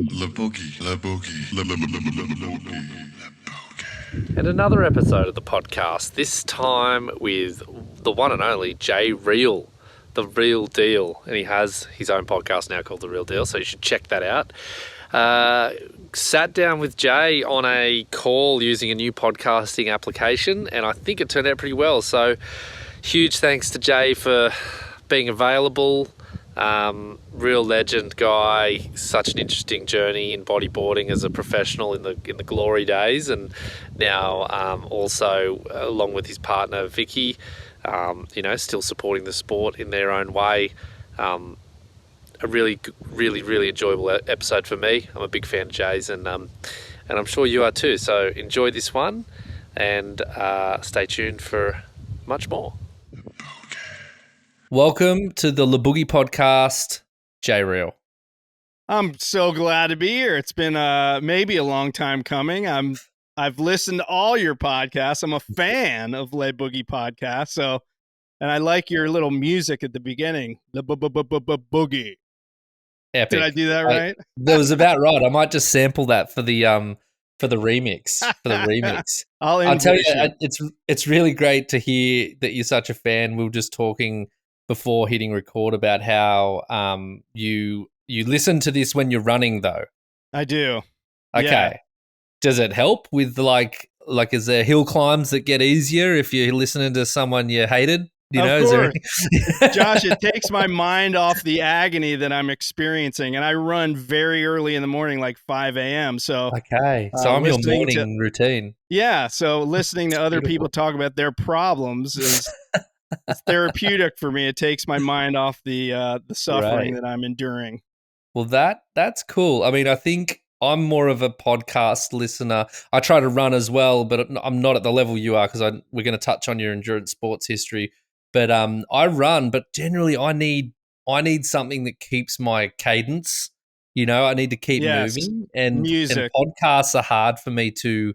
Le Boogie, Le Boogie, Le Boogie. And another episode of the podcast, this time with the one and only Jay Reale, The Real Deal. And he has his own podcast now called The Real Deal, so you should check that out. Sat down with Jay on a call using a new podcasting application, and I think it turned out pretty well. So huge thanks to Jay for being available. Real legend guy, such an interesting journey in bodyboarding as a professional in the glory days, and now also along with his partner Vicky, still supporting the sport in their own way. A really enjoyable episode for me. I'm a big fan of Jay's, and I'm sure you are too. So enjoy this one, and stay tuned for much more. Welcome to the Boogie Podcast, Jay Reale. I'm so glad to be here. It's been maybe a long time coming. I've listened to all your podcasts. I'm a fan of Boogie Podcast. And I like your little music at the beginning. Boogie. Epic. Did I do that right? That was about right. I might just sample that for the remix. I'll tell you, it's really great to hear that you're such a fan. We were just talking before hitting record about how you listen to this when you're running, though. I do. Okay. Yeah. Does it help with like is there hill climbs that get easier if you're listening to someone you hated? Of course. Josh, it takes my mind off the agony that I'm experiencing, and I run very early in the morning, like 5 a.m. So I'm your morning routine. Yeah, so listening to other people talk about their problems is it's therapeutic for me. It takes my mind off the suffering that I'm enduring. Well, that's cool. I mean, I think I'm more of a podcast listener. I try to run as well, but I'm not at the level you are because we're going to touch on your endurance sports history. But I run, but generally I need something that keeps my cadence. I need to keep moving, and music. And podcasts are hard for me to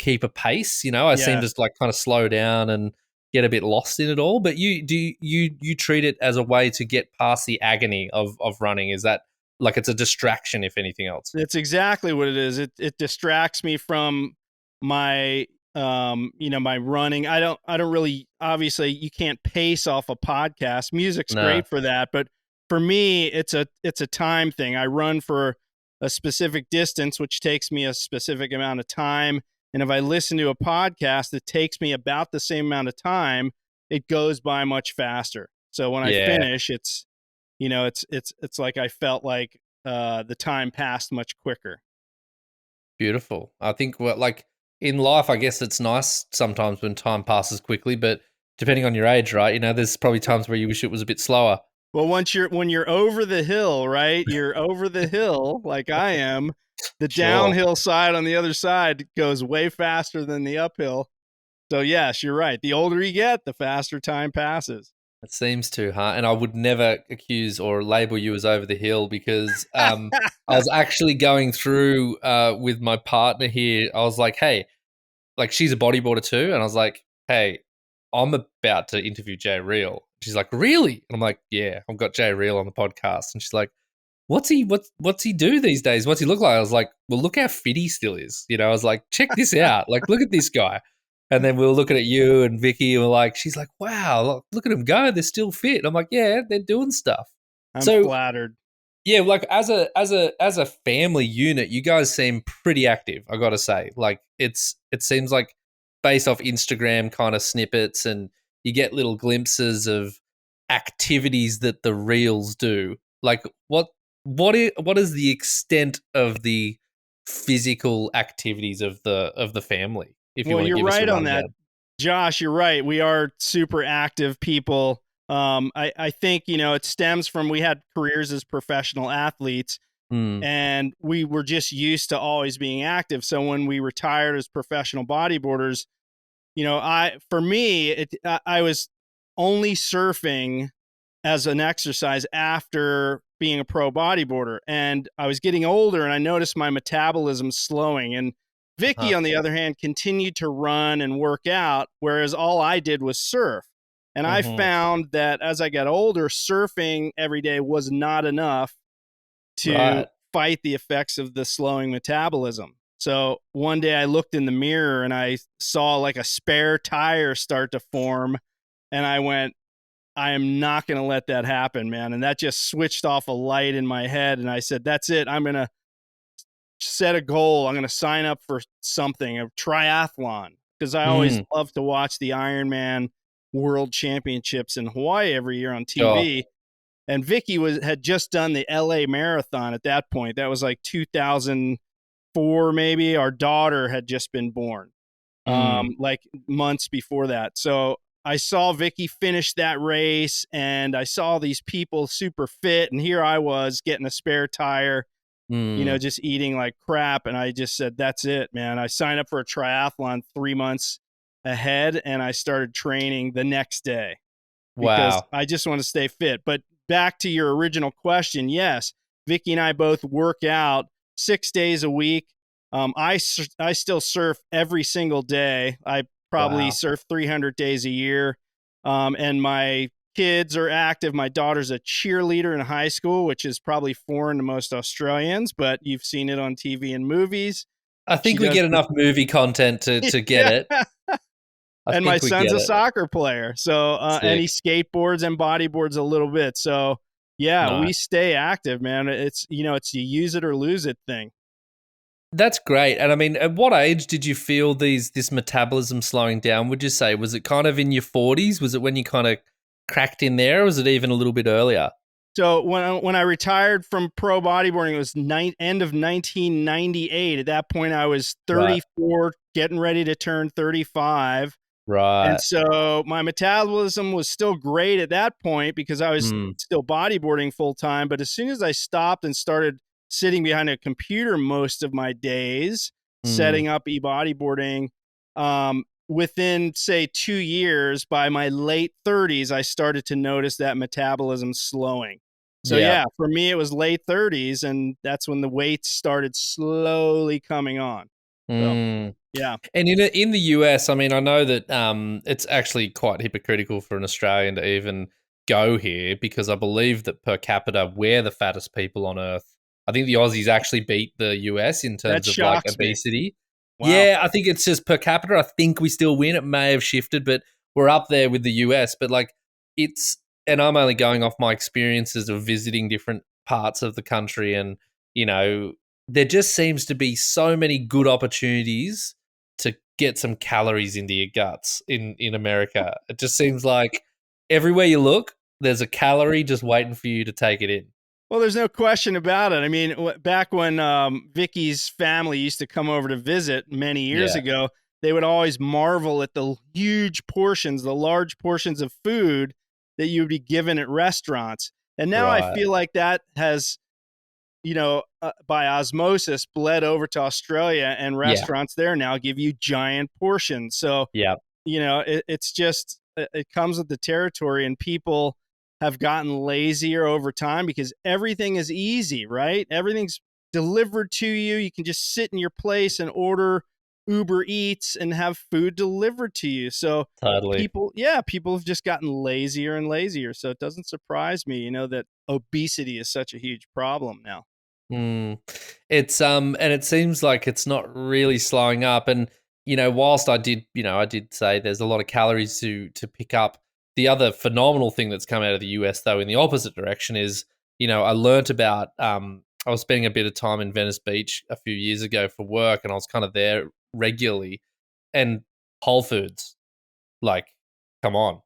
keep a pace. I seem to like kind of slow down and get a bit lost in it all. But you treat it as a way to get past the agony of running. Is that like it's a distraction, if anything else? It's exactly what it is. It distracts me from my my running. I don't really, obviously you can't pace off a podcast. Music's great for that, but for me it's a time thing. I run for a specific distance, which takes me a specific amount of time, and if I listen to a podcast that takes me about the same amount of time, it goes by much faster. So when I finish, it's like I felt like the time passed much quicker. Beautiful. I think in life, I guess it's nice sometimes when time passes quickly, but depending on your age, right? There's probably times where you wish it was a bit slower. Well, when you're over the hill, right? You're over the hill like I am. The downhill side on the other side goes way faster than the uphill. So yes, you're right. The older you get, the faster time passes. It seems to, huh? And I would never accuse or label you as over the hill because I was actually going through with my partner here. I was like, hey, like she's a bodyboarder too. And I was like, hey, I'm about to interview Jay Reale. She's like, really? And I'm like, yeah, I've got Jay Reale on the podcast. And she's like, what's he do these days? What's he look like? I was like, well, look how fit he still is. I was like, check this out. Like, look at this guy. And then we were looking at you and Vicky, and we're like, she's like, wow, look at them go. They're still fit. And I'm like, yeah, they're doing stuff. I'm flattered. Yeah, like as a family unit, you guys seem pretty active, I gotta say. Like it seems like based off Instagram kind of snippets, and you get little glimpses of activities that the reels do. Like what is the extent of the physical activities of the family? You're right on that, Josh. You're right. We are super active people. I think, it stems from we had careers as professional athletes, and we were just used to always being active. So when we retired as professional bodyboarders, I was only surfing as an exercise after being a pro bodyboarder, and I was getting older, and I noticed my metabolism slowing. And Vicky, on the other hand, continued to run and work out, whereas all I did was surf. And I found that as I got older, surfing every day was not enough to fight the effects of the slowing metabolism. So one day I looked in the mirror and I saw like a spare tire start to form. And I went, I am not going to let that happen, man. And that just switched off a light in my head. And I said, that's it. I'm going to set a goal. I'm going to sign up for something, a triathlon, because I always love to watch the Ironman World Championships in Hawaii every year on TV. Sure. And Vicky had just done the LA Marathon at that point. That was like 2004, maybe. Our daughter had just been born, like months before that. So I saw Vicky finish that race, and I saw these people super fit, and here I was getting a spare tire, just eating like crap. And I just said, that's it, man. I signed up for a triathlon 3 months ahead, and I started training the next day because I just want to stay fit. But back to your original question, yes, Vicky and I both work out 6 days a week. I still surf every single day. I probably surf 300 days a year. And my kids are active. My daughter's a cheerleader in high school, which is probably foreign to most Australians, but you've seen it on TV and movies. I think we get enough movie content to get it. And my son's a soccer player. So, and he skateboards and bodyboards a little bit. So we stay active, man. It's, it's you use it or lose it thing. That's great. And I mean, at what age did you feel this metabolism slowing down, would you say? Was it kind of in your 40s? Was it when you kind of cracked in there, or was it even a little bit earlier? So when I retired from pro bodyboarding, it was end of 1998. At that point, I was 34, getting ready to turn 35. Right. And so my metabolism was still great at that point because I was still bodyboarding full time. But as soon as I stopped and started sitting behind a computer most of my days, setting up e-bodyboarding, within, say, 2 years, by my late 30s, I started to notice that metabolism slowing. So for me, it was late 30s, and that's when the weights started slowly coming on. So, yeah. And in the US, I mean, I know that it's actually quite hypocritical for an Australian to even go here, because I believe that per capita, we're the fattest people on earth. I think the Aussies actually beat the US in terms of like obesity. Wow. Yeah, I think it's just per capita. I think we still win. It may have shifted, but we're up there with the US. But like and I'm only going off my experiences of visiting different parts of the country, and there just seems to be so many good opportunities to get some calories into your guts in America. It just seems like everywhere you look, there's a calorie just waiting for you to take it in. Well, there's no question about it. I mean, back when Vicky's family used to come over to visit many years ago, they would always marvel at the huge portions, the large portions of food that you would be given at restaurants. And now I feel like that has, by osmosis, bled over to Australia, and restaurants there now give you giant portions. So, it's just, it comes with the territory, and people have gotten lazier over time because everything is easy, right? Everything's delivered to you. You can just sit in your place and order Uber Eats and have food delivered to you. So people have just gotten lazier and lazier. So it doesn't surprise me, that obesity is such a huge problem now. It's and it seems like it's not really slowing up. And whilst I did say there's a lot of calories to pick up, the other phenomenal thing that's come out of the US, though, in the opposite direction is, I learnt about, I was spending a bit of time in Venice Beach a few years ago for work, and I was kind of there regularly, and Whole Foods, like, come on.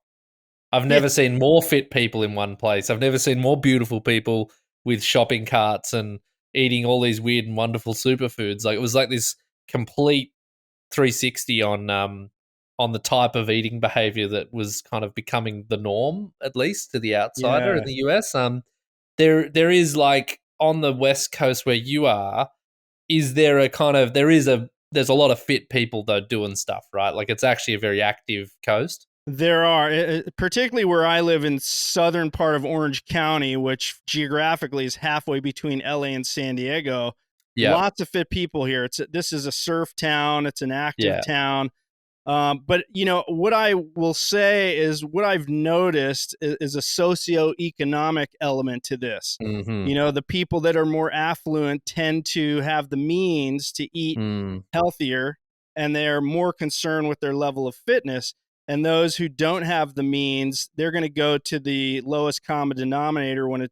I've never seen more fit people in one place. I've never seen more beautiful people with shopping carts and eating all these weird and wonderful superfoods. Like, it was like this complete 360 on the type of eating behavior that was kind of becoming the norm, at least to the outsider in the US. There is, like, on the West Coast where you are, there's a lot of fit people though doing stuff, right? Like, it's actually a very active coast. There are, particularly where I live in southern part of Orange County, which geographically is halfway between LA and San Diego. Lots of fit people here. This is a surf town. It's an active town. But what I will say is what I've noticed is a socioeconomic element to this. Mm-hmm. The people that are more affluent tend to have the means to eat healthier, and they're more concerned with their level of fitness. And those who don't have the means, they're going to go to the lowest common denominator when it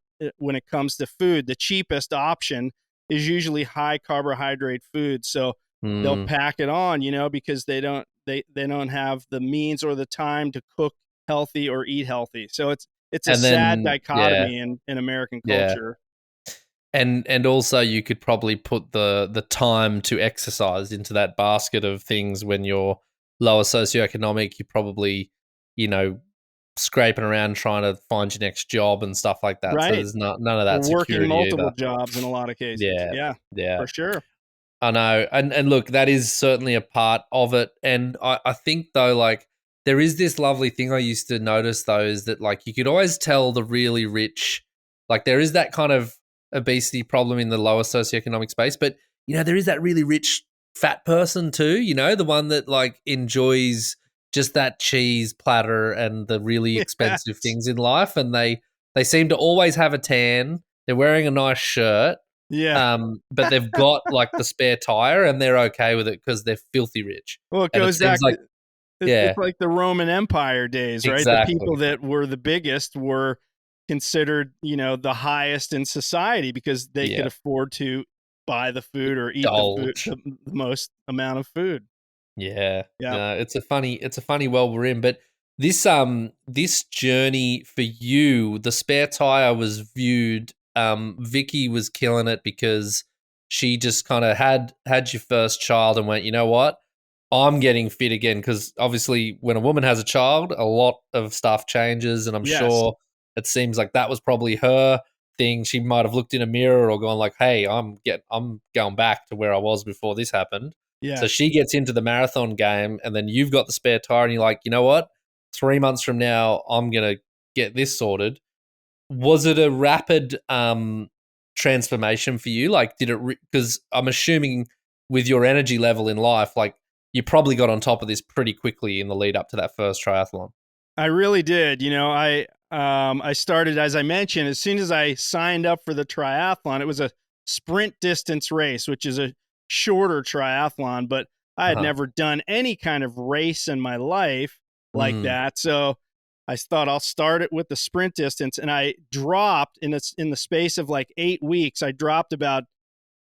comes to food. The cheapest option is usually high carbohydrate food. So they'll pack it on, because they don't have the means or the time to cook healthy or eat healthy. So it's a sad dichotomy in American culture. And also you could probably put the time to exercise into that basket of things. When you're lower socioeconomic, you're probably, scraping around trying to find your next job and stuff like that. Right. So there's none of that security working multiple either. jobs in a lot of cases. Yeah, for sure. I know. And look, that is certainly a part of it. And I think, though, like, there is this lovely thing I used to notice, though, is that, like, you could always tell the really rich, like, there is that kind of obesity problem in the lower socioeconomic space. But, there is that really rich fat person too, the one that, like, enjoys just that cheese platter and the really expensive things in life. And they seem to always have a tan. They're wearing a nice shirt. Yeah. But they've got, like, the spare tire and they're okay with it because they're filthy rich. Well, it goes back like, it's like the Roman Empire days, right? Exactly. The people that were the biggest were considered, the highest in society because they could afford to buy the food or eat the most amount of food. Yeah. It's a funny world we're in. But this journey for you, the spare tire was viewed. Vicky was killing it because she just kind of had your first child and went, you know what, I'm getting fit again. Because obviously when a woman has a child, a lot of stuff changes, and I'm sure it seems like that was probably her thing. She might have looked in a mirror or gone like, hey, I'm going back to where I was before this happened. Yeah. So she gets into the marathon game, and then you've got the spare tire and you're like, you know what, 3 months from now, I'm going to get this sorted. Was it a rapid transformation for you? Like, did it? Because I'm assuming with your energy level in life, like, you probably got on top of this pretty quickly in the lead up to that first triathlon. I really did. I started, as I mentioned, as soon as I signed up for the triathlon. It was a sprint distance race, which is a shorter triathlon, but I had never done any kind of race in my life like that. So I thought I'll start it with the sprint distance, and I dropped in the space of like 8 weeks. I dropped about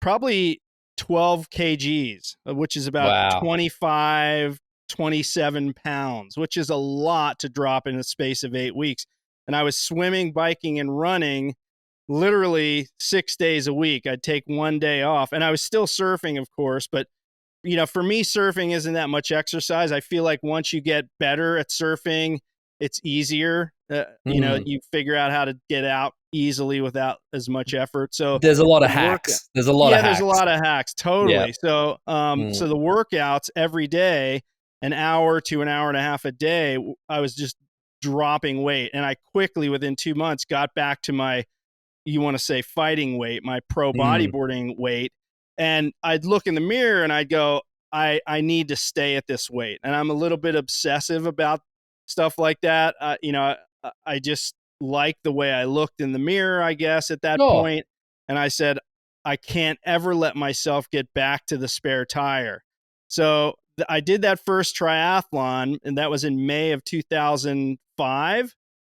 probably 12 kgs, which is about 27 pounds, which is a lot to drop in the space of 8 weeks. And I was swimming, biking, and running literally 6 days a week. I'd take one day off, and I was still surfing, of course, but for me, surfing isn't that much exercise. I feel like once you get better at surfing, it's easier. You figure out how to get out easily without as much effort. So there's a lot of hacks. There's a lot of hacks. Totally. Yeah. So, so the workouts every day, an hour to an hour and a half a day, I was just dropping weight. And I quickly, within 2 months, got back to my, you want to say, fighting weight, my pro bodyboarding weight. And I'd look in the mirror and I'd go, I need to stay at this weight. And I'm a little bit obsessive about stuff like that. I just liked the way I looked in the mirror, I guess, at that point. And I said, I can't ever let myself get back to the spare tire. So I did that first triathlon, and that was in May of 2005.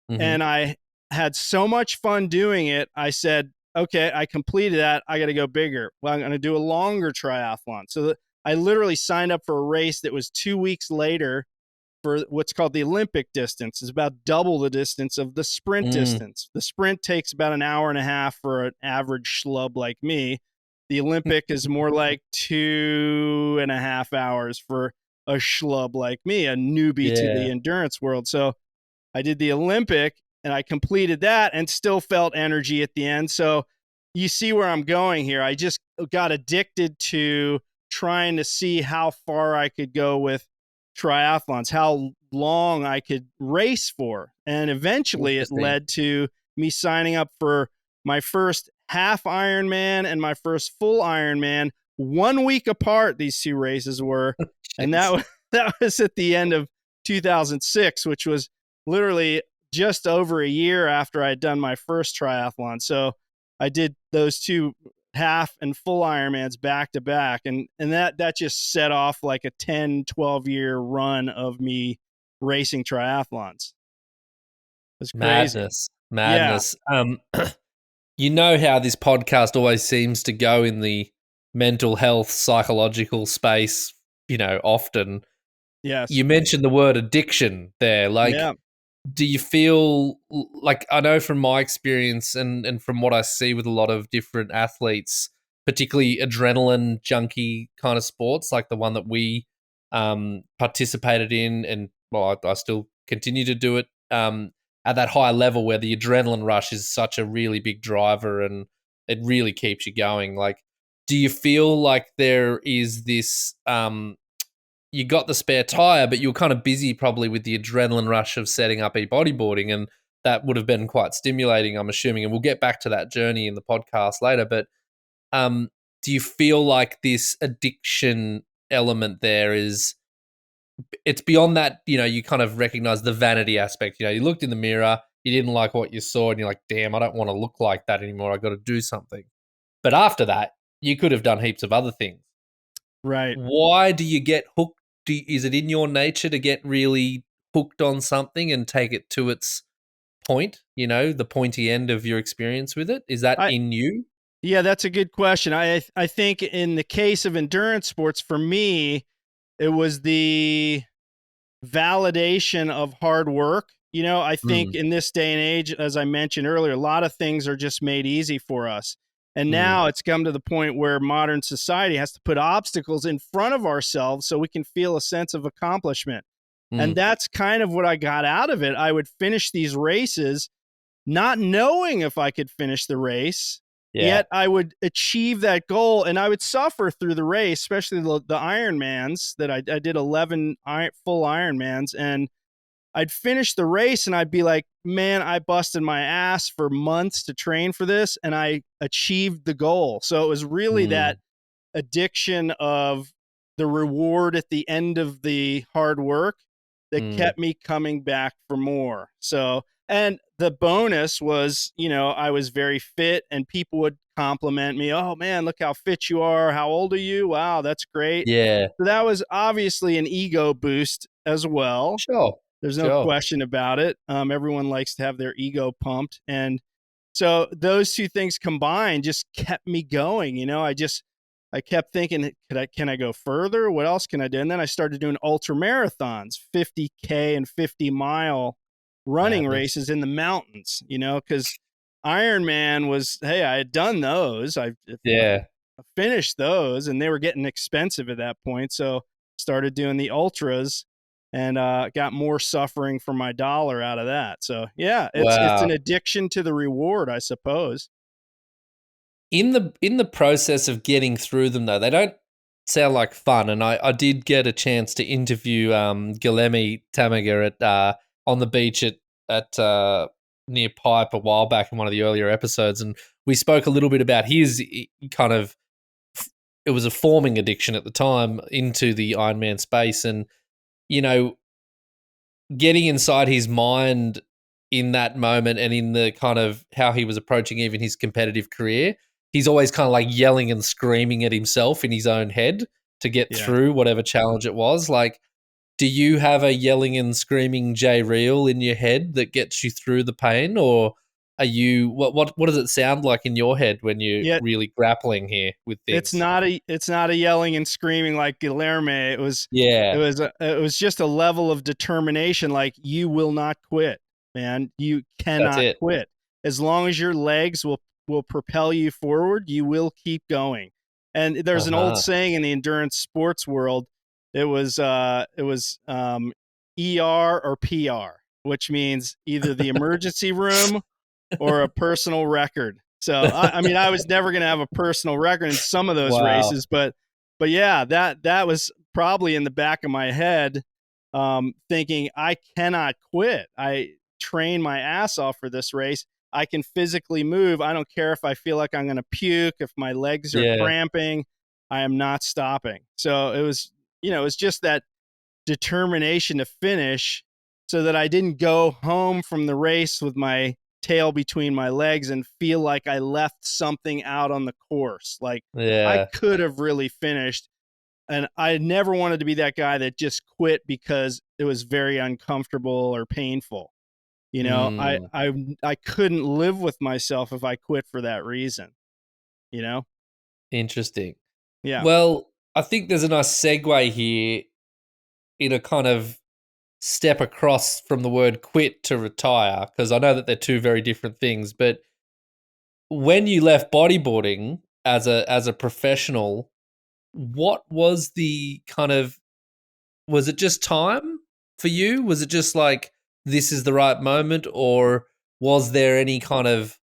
And I had so much fun doing it. I said, okay, I completed that. I got to go bigger. Well, I'm going to do a longer triathlon. So I literally signed up for a race that was 2 weeks later for what's called the Olympic distance. It's about double the distance of the sprint distance. The sprint takes about an hour and a half for an average schlub like me. The Olympic is more like 2.5 hours for a schlub like me, a newbie to the endurance world. So I did the Olympic, and I completed that and still felt energy at the end. So you see where I'm going here. I just got addicted to trying to see how far I could go with triathlons, how long I could race for. And eventually it led to me signing up for my first half Ironman and my first full Ironman 1 week apart. These two races were, and that that was at the end of 2006, which was literally just over a year after I'd done my first triathlon. So I did those two half and full Ironmans back to back. And that just set off like a 10, 12-year run of me racing triathlons. It's crazy. Madness. You know how this podcast always seems to go in the mental health, psychological space, often. Yes. You mentioned the word addiction there. Like, do you feel like, I know from my experience and from what I see with a lot of different athletes, particularly adrenaline junkie kind of sports, like the one that we participated in, and well, I still continue to do it at that high level where the adrenaline rush is such a really big driver and it really keeps you going. Like, do you feel like there is this you got the spare tire, but you were kind of busy probably with the adrenaline rush of setting up e-bodyboarding, and that would have been quite stimulating, I'm assuming, and we'll get back to that journey in the podcast later, but do you feel like this addiction element there it's beyond that, you kind of recognize the vanity aspect. You looked in the mirror, you didn't like what you saw, and you're like, damn, I don't want to look like that anymore. I got to do something. But after that, you could have done heaps of other things. Right. Why do you get hooked? Is it in your nature to get really hooked on something and take it to its point, the pointy end of your experience with it? Is that in you? Yeah, that's a good question. I think in the case of endurance sports, for me, it was the validation of hard work. I think in this day and age, as I mentioned earlier, a lot of things are just made easy for us. And now it's come to the point where modern society has to put obstacles in front of ourselves so we can feel a sense of accomplishment. And that's kind of what I got out of it. I would finish these races not knowing if I could finish the race. Yeah. Yet I would achieve that goal, and I would suffer through the race, especially the Ironmans that I did 11 full Ironmans, and I'd finish the race and I'd be like, man, I busted my ass for months to train for this, and I achieved the goal. So it was really that addiction of the reward at the end of the hard work that kept me coming back for more. So, and the bonus was, I was very fit, and people would compliment me. Oh man, look how fit you are. How old are you? Wow, that's great. Yeah. So that was obviously an ego boost as well. Sure. There's no question about it. Everyone likes to have their ego pumped. And so those two things combined just kept me going. I kept thinking, can I go further? What else can I do? And then I started doing ultra marathons, 50K and 50-mile running races in the mountains, because Ironman was, hey, I had done those. I finished those, and they were getting expensive at that point. So started doing the ultras and got more suffering for my dollar out of that. So yeah, it's an addiction to the reward, I suppose. In the process of getting through them, though, they don't sound like fun. And I did get a chance to interview Guilherme Tamaga at on the beach at near Pipe a while back in one of the earlier episodes, and we spoke a little bit about his kind of, it was a forming addiction at the time into the Ironman space, and getting inside his mind in that moment and in the kind of how he was approaching even his competitive career. He's always kind of like yelling and screaming at himself in his own head to get through whatever challenge it was. Like, do you have a yelling and screaming Jay Reale in your head that gets you through the pain, or are you what does it sound like in your head when you're really grappling here with things? It's not a yelling and screaming like Guilherme. It was just a level of determination. Like, you will not quit, man. You cannot quit. As long as your legs will propel you forward, you will keep going. And there's an old saying in the endurance sports world. It was ER or PR, which means either the emergency room or a personal record. So I was never going to have a personal record in some of those races, but yeah, that was probably in the back of my head, thinking I cannot quit. I train my ass off for this race. I can physically move. I don't care if I feel like I'm going to puke, if my legs are cramping. I am not stopping. So it was, it was just that determination to finish so that I didn't go home from the race with my tail between my legs and feel like I left something out on the course. Like I Yeah. could have really finished. And I never wanted to be that guy that just quit because it was very uncomfortable or painful. You know, I couldn't live with myself if I quit for that reason, you know? Interesting. Yeah. Well, I think there's a nice segue here in a kind of step across from the word quit to retire, because I know that they're two very different things. But when you left bodyboarding as a professional, what was the kind of, was it just time for you? Was it just like, this is the right moment, or was there any kind of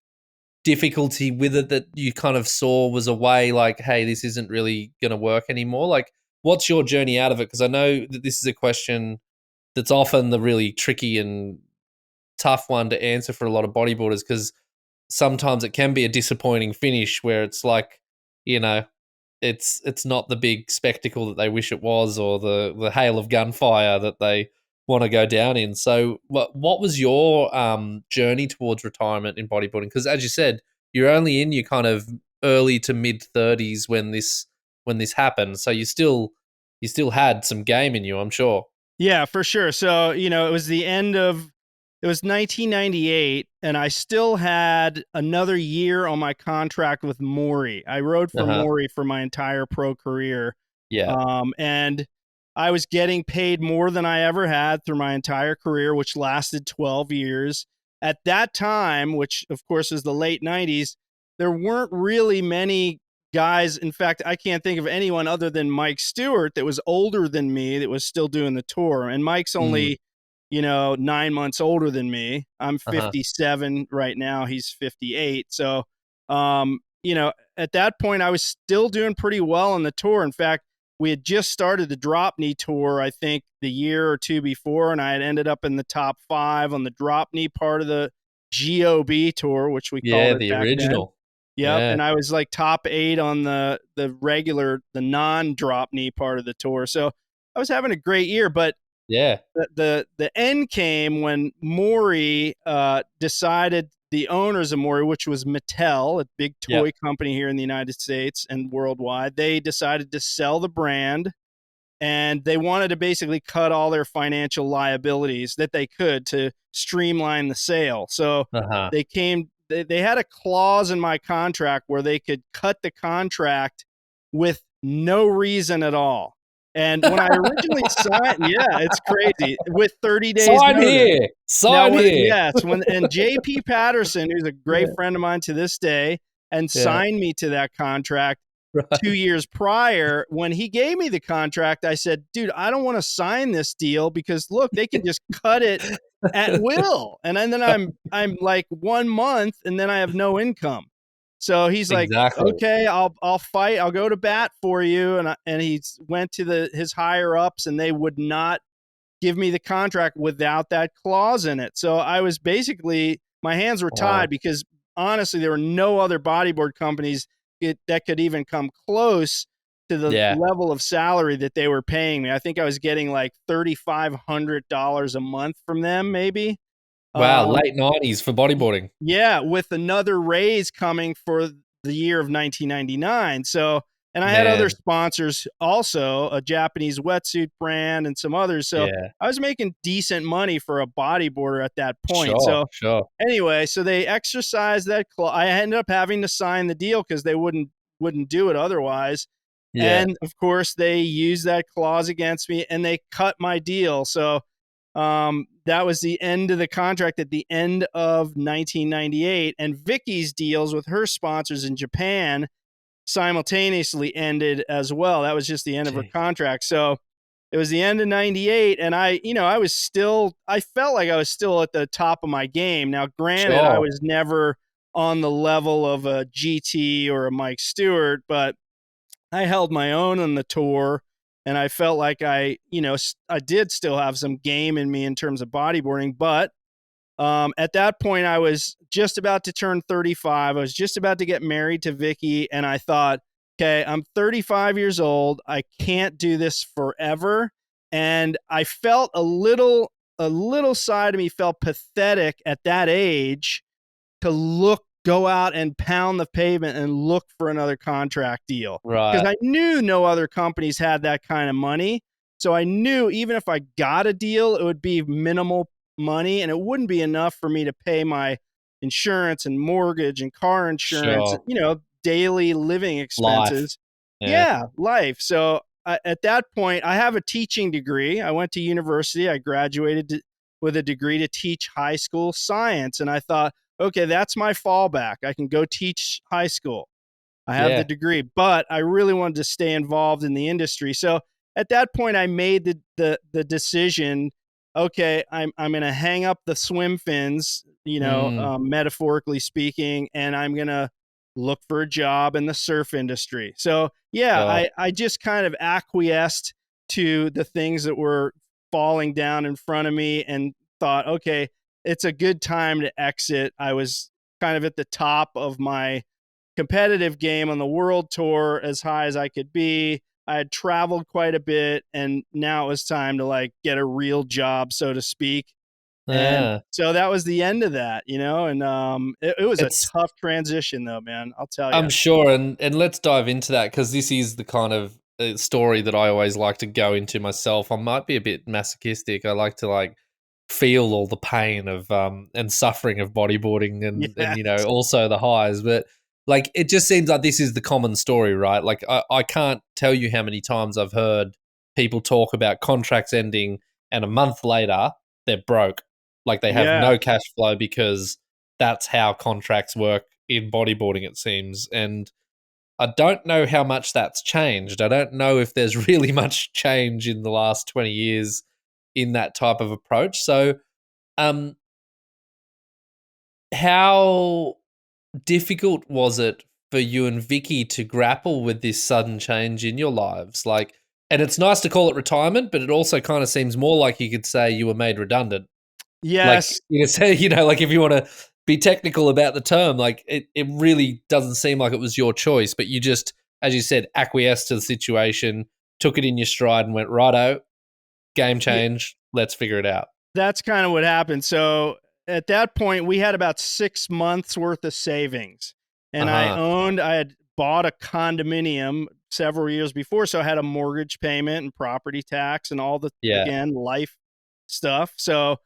difficulty with it that you kind of saw was a way like, hey, this isn't really going to work anymore? Like, what's your journey out of it? Because I know that this is a question that's often the really tricky and tough one to answer for a lot of bodybuilders, because sometimes it can be a disappointing finish where it's like, you know, it's not the big spectacle that they wish it was, or the hail of gunfire that they want to go down in. So what was your journey towards retirement in bodybuilding? Because as you said, you're only in your kind of early to mid 30s when this happened. So you still had some game in you, I'm sure. Yeah, for sure. So, you know, it was 1998, and I still had another year on my contract with Maury. I rode for Maury for my entire pro career. Yeah. And I was getting paid more than I ever had through my entire career, which lasted 12 years. At that time, which of course is the late 90s, there weren't really many guys. In fact, I can't think of anyone other than Mike Stewart that was older than me that was still doing the tour. And Mike's only, 9 months older than me. I'm 57 right now. He's 58. So, at that point, I was still doing pretty well on the tour. In fact, we had just started the drop knee tour, I think, the year or two before, and I had ended up in the top 5 on the drop knee part of the GOB tour, which we called it the back original. then. Yep. Yeah. And I was like top 8 on the regular, the non-drop knee part of the tour. So I was having a great year, but yeah, the end came when Maury decided, the owners of Maury, which was Mattel, a big toy company here in the United States and worldwide, they decided to sell the brand, and they wanted to basically cut all their financial liabilities that they could to streamline the sale. So they had a clause in my contract where they could cut the contract with no reason at all. And when I originally signed, it's crazy, with 30 days notice. Sign here. Yes, and JP Patterson, who's a great friend of mine to this day, and signed me to that contract 2 years prior. When he gave me the contract, I said, dude, I don't want to sign this deal because look, they can just cut it at will. And then I'm like 1 month and then I have no income. So he's like, okay, I'll fight. I'll go to bat for you. And he went to his higher ups, and they would not give me the contract without that clause in it. So I was basically, my hands were tied because honestly, there were no other bodyboard companies that could even come close to the level of salary that they were paying me. I think I was getting like $3,500 a month from them, maybe. Wow, late 90s for bodyboarding. Yeah, with another raise coming for the year of 1999. So, and I had other sponsors also, a Japanese wetsuit brand and some others. So I was making decent money for a bodyboarder at that point. Anyway, so they exercised that clause. I ended up having to sign the deal because they wouldn't do it otherwise. And of course, they used that clause against me, and they cut my deal. So that was the end of the contract at the end of 1998. And Vicky's deals with her sponsors in Japan simultaneously ended as well. That was just the end of her contract. So it was the end of 98. And I felt like I was still at the top of my game. Now, granted, I was never on the level of a GT or a Mike Stewart, but I held my own on the tour. And I felt like I did still have some game in me in terms of bodyboarding. But at that point, I was just about to turn 35. I was just about to get married to Vicky. And I thought, okay, I'm 35 years old. I can't do this forever. And I felt a little side of me felt pathetic at that age to go out and pound the pavement and look for another contract deal. Right. Because I knew no other companies had that kind of money. So I knew even if I got a deal, it would be minimal money and it wouldn't be enough for me to pay my insurance and mortgage and car insurance, Sure. daily living expenses. Life. So at that point, I have a teaching degree. I went to university. I graduated with a degree to teach high school science. And I thought, okay, that's my fallback. I can go teach high school. I have the degree, but I really wanted to stay involved in the industry. So at that point, I made the decision. Okay, I'm going to hang up the swim fins, metaphorically speaking, and I'm going to look for a job in the surf industry. So I just kind of acquiesced to the things that were falling down in front of me and thought, okay, it's a good time to exit. I was kind of at the top of my competitive game on the world tour, as high as I could be. I had traveled quite a bit, and now it was time to get a real job, so to speak. And so that was the end of that, and it was a tough transition though, man. I'll tell you. I'm sure. And let's dive into that, because this is the kind of story that I always like to go into myself. I might be a bit masochistic. I like to feel all the pain of and suffering of bodyboarding and also the highs. But it just seems like this is the common story, right? I can't tell you how many times I've heard people talk about contracts ending and a month later they're broke. They have no cash flow, because that's how contracts work in bodyboarding, it seems. And I don't know how much that's changed. I don't know if there's really much change in the last 20 years in that type of approach. So how difficult was it for you and Vicky to grapple with this sudden change in your lives? And it's nice to call it retirement, but it also kind of seems more like you could say you were made redundant. Yes. If you want to be technical about the term, it really doesn't seem like it was your choice, but you just, as you said, acquiesced to the situation, took it in your stride and went, righto, game change, let's figure it out. That's kind of what happened. So at that point, we had about 6 months worth of savings, and I had bought a condominium several years before. So I had a mortgage payment and property tax and all the, again, life stuff. So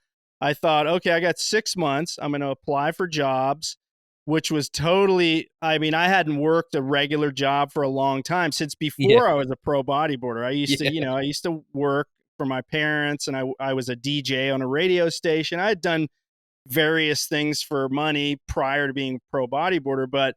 I thought, okay, I got 6 months. I'm going to apply for jobs, which was totally, I hadn't worked a regular job for a long time, since before I was a pro bodyboarder. I used to, I used to work for my parents, and I was a DJ on a radio station. I had done various things for money prior to being a pro bodyboarder, but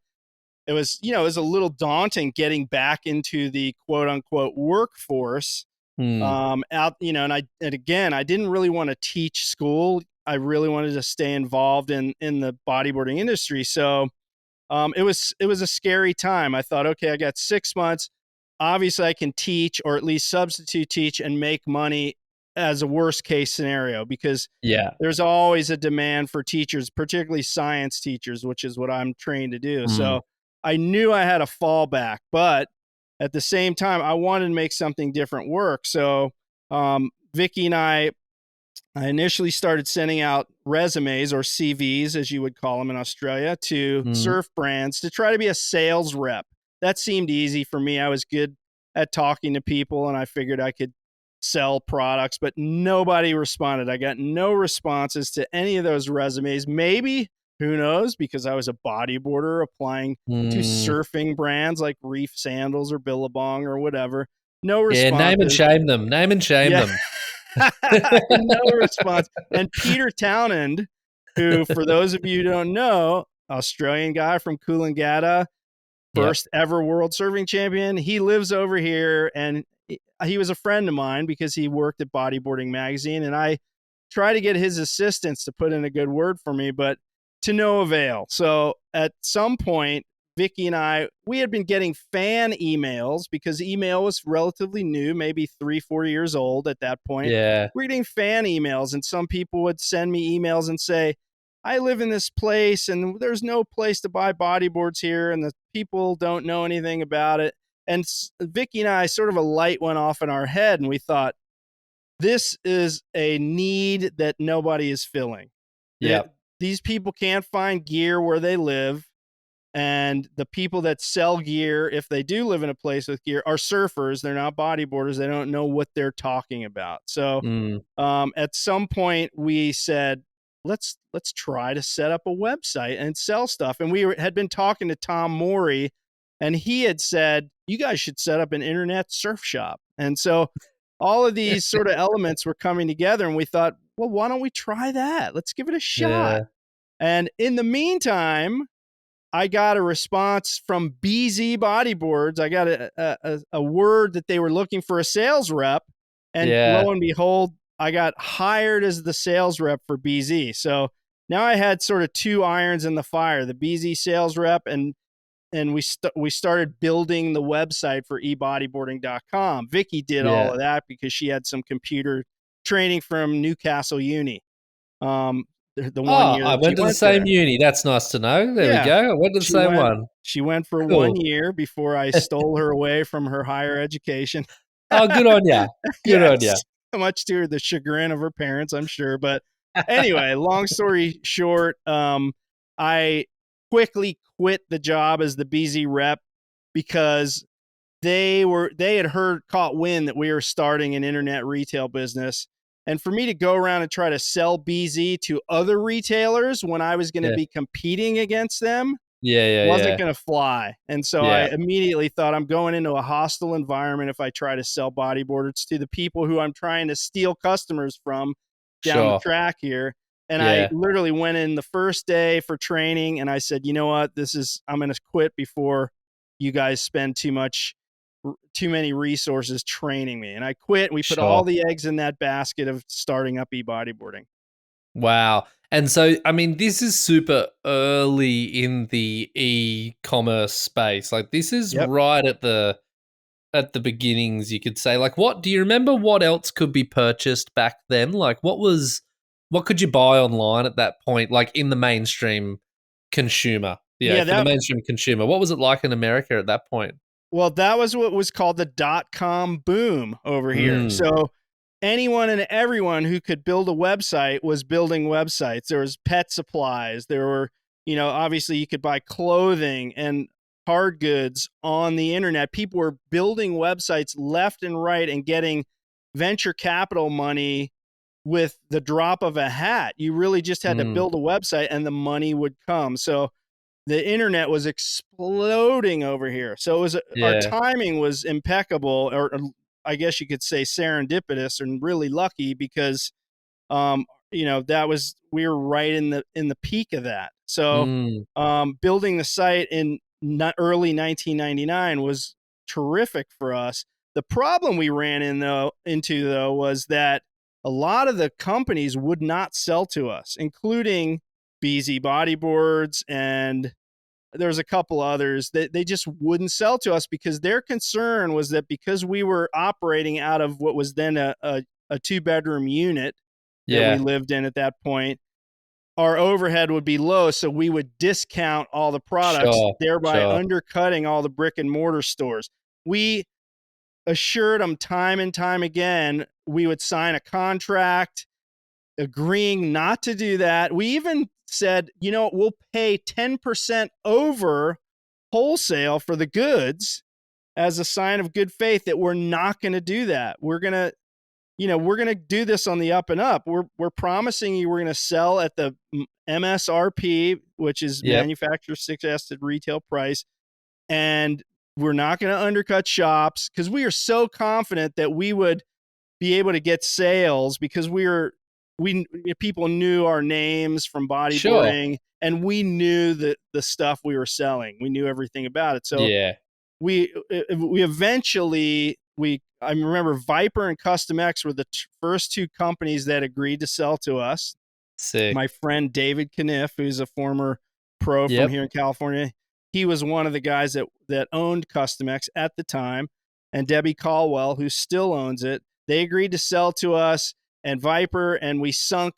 it was, it was a little daunting getting back into the quote unquote workforce. And again, I didn't really want to teach school. I really wanted to stay involved in the bodyboarding industry. So it was a scary time. I thought, okay, I got 6 months. Obviously I can teach, or at least substitute teach, and make money as a worst case scenario, because there's always a demand for teachers, particularly science teachers, which is what I'm trained to do. So I knew I had a fallback, but at the same time, I wanted to make something different work. So Vicky and I initially started sending out resumes, or CVs, as you would call them in Australia, to surf brands to try to be a sales rep. That seemed easy for me. I was good at talking to people, and I figured I could sell products, but nobody responded. I got no responses to any of those resumes. Maybe, who knows, because I was a bodyboarder applying to surfing brands like Reef Sandals or Billabong or whatever. No response. Yeah, name and shame them. Name and shame them. No response. And Peter Townend, who, for those of you who don't know, Australian guy from Coolangatta, first ever world surfing champion. He lives over here, and he was a friend of mine because he worked at Bodyboarding Magazine, and I tried to get his assistants to put in a good word for me, but to no avail. So at some point, Vicky and we had been getting fan emails, because email was relatively new, maybe 3-4 years old at that point. Yeah. We're getting fan emails, and some people would send me emails and say, I live in this place and there's no place to buy bodyboards here, and the people don't know anything about it. And Vicky and I, sort of a light went off in our head, and we thought, this is a need that nobody is filling. Yeah. These people can't find gear where they live. And the people that sell gear, if they do live in a place with gear, are surfers. They're not bodyboarders. They don't know what they're talking about. So at some point we said, let's try to set up a website and sell stuff. And we had been talking to Tom Morey, and he had said, you guys should set up an internet surf shop. And so all of these sort of elements were coming together, and we thought, well, why don't we try that? Let's give it a shot. Yeah. And in the meantime, I got a response from BZ Bodyboards. I got a word that they were looking for a sales rep. And lo and behold, I got hired as the sales rep for BZ. So now I had sort of two irons in the fire, the BZ sales rep, and we started building the website for ebodyboarding.com. Vicky did all of that because she had some computer training from Newcastle Uni. The 1 year I went to the same uni. That's nice to know. There we go. I went to the same one. She went for 1 year before I stole her away from her higher education. Oh, good on ya. Good on ya. Much to the chagrin of her parents, I'm sure. But anyway, long story short, I quickly quit the job as the BZ rep because they had caught wind that we were starting an internet retail business. And for me to go around and try to sell BZ to other retailers when I was going to be competing against them wasn't going to fly. And so I immediately thought, I'm going into a hostile environment if I try to sell bodyboarders to the people who I'm trying to steal customers from down the track here. And I literally went in the first day for training, and I said, you know what, I'm going to quit before you guys spend too many resources training me. And I quit. And we put all the eggs in that basket of starting up e-bodyboarding. Wow. And so, I mean, this is super early in the e-commerce space. Like, this is right at the beginnings, you could say. Like, do you remember what else could be purchased back then? Like, what could you buy online at that point? Like, in the mainstream consumer? For the mainstream consumer. What was it like in America at that point? Well, that was what was called the dot-com boom over here. So anyone and everyone who could build a website was building websites. There was pet supplies. There were, obviously you could buy clothing and hard goods on the internet. People were building websites left and right and getting venture capital money with the drop of a hat. You really just had to build a website and the money would come. So the internet was exploding over here. So it was our timing was impeccable, or I guess you could say serendipitous, and really lucky because, we were right in the peak of that. So building the site in early 1999 was terrific for us. The problem we ran into was that a lot of the companies would not sell to us, including BZ Bodyboards, and there's a couple others that they just wouldn't sell to us because their concern was that because we were operating out of what was then a 2-bedroom unit that we lived in at that point, our overhead would be low, so we would discount all the products, thereby undercutting all the brick and mortar stores. We assured them time and time again we would sign a contract agreeing not to do that. We even said, we'll pay 10% over wholesale for the goods as a sign of good faith that we're not going to do that. We're going to do this on the up and up. We're promising you we're going to sell at the MSRP, which is manufacturer suggested retail price. And we're not going to undercut shops because we are so confident that we would be able to get sales because people knew our names from bodyboarding and we knew the stuff we were selling. We knew everything about it. So we eventually, I remember Viper and Custom X were the first two companies that agreed to sell to us. Sick. My friend David Kniff, who's a former pro from here in California, he was one of the guys that owned Custom X at the time, and Debbie Caldwell, who still owns it. They agreed to sell to us and Viper, and we sunk,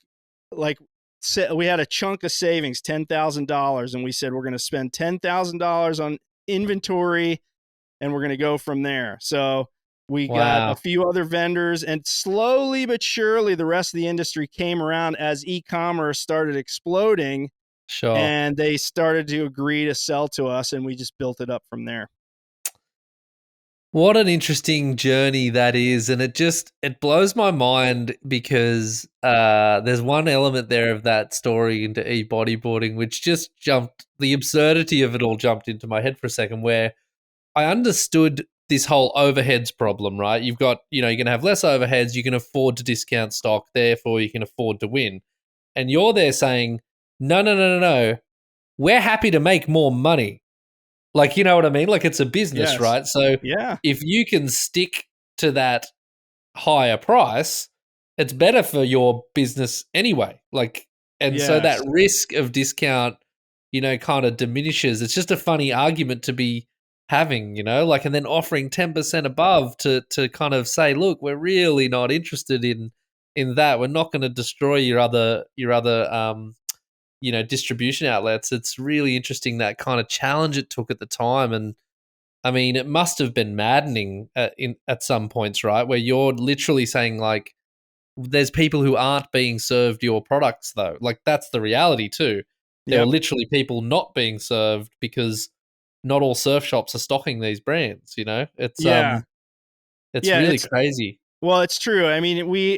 we had a chunk of savings, $10,000, and we said we're going to spend $10,000 on inventory, and we're going to go from there. So We got a Wow. few other vendors, and slowly but surely the rest of the industry came around as e-commerce started exploding, Sure. and they started to agree to sell to us, and we just built it up from there. What an interesting journey that is, and it blows my mind because there's one element there of that story into e-bodyboarding which just the absurdity of it all jumped into my head for a second, where I understood this whole overheads problem, right? You've got, you're going to have less overheads, you can afford to discount stock, therefore you can afford to win. And you're there saying, no, no, no, no, no, we're happy to make more money. Like, you know what I mean? Like, it's a business, Yes. right? So Yeah. if you can stick to that higher price, it's better for your business anyway. Like, and so that Yes. risk of discount, kind of diminishes. It's just a funny argument to be having, like, and then offering 10% above to kind of say, look, we're really not interested in that. We're not going to destroy your other distribution outlets. It's really interesting, that kind of challenge it took at the time. And I mean, it must have been maddening at some points, right? Where you're literally saying, like, there's people who aren't being served your products, though. Like, that's the reality too. There are Yep. literally people not being served because not all surf shops are stocking these brands, It's Yeah. it's Yeah, really crazy. well, it's true. I mean, we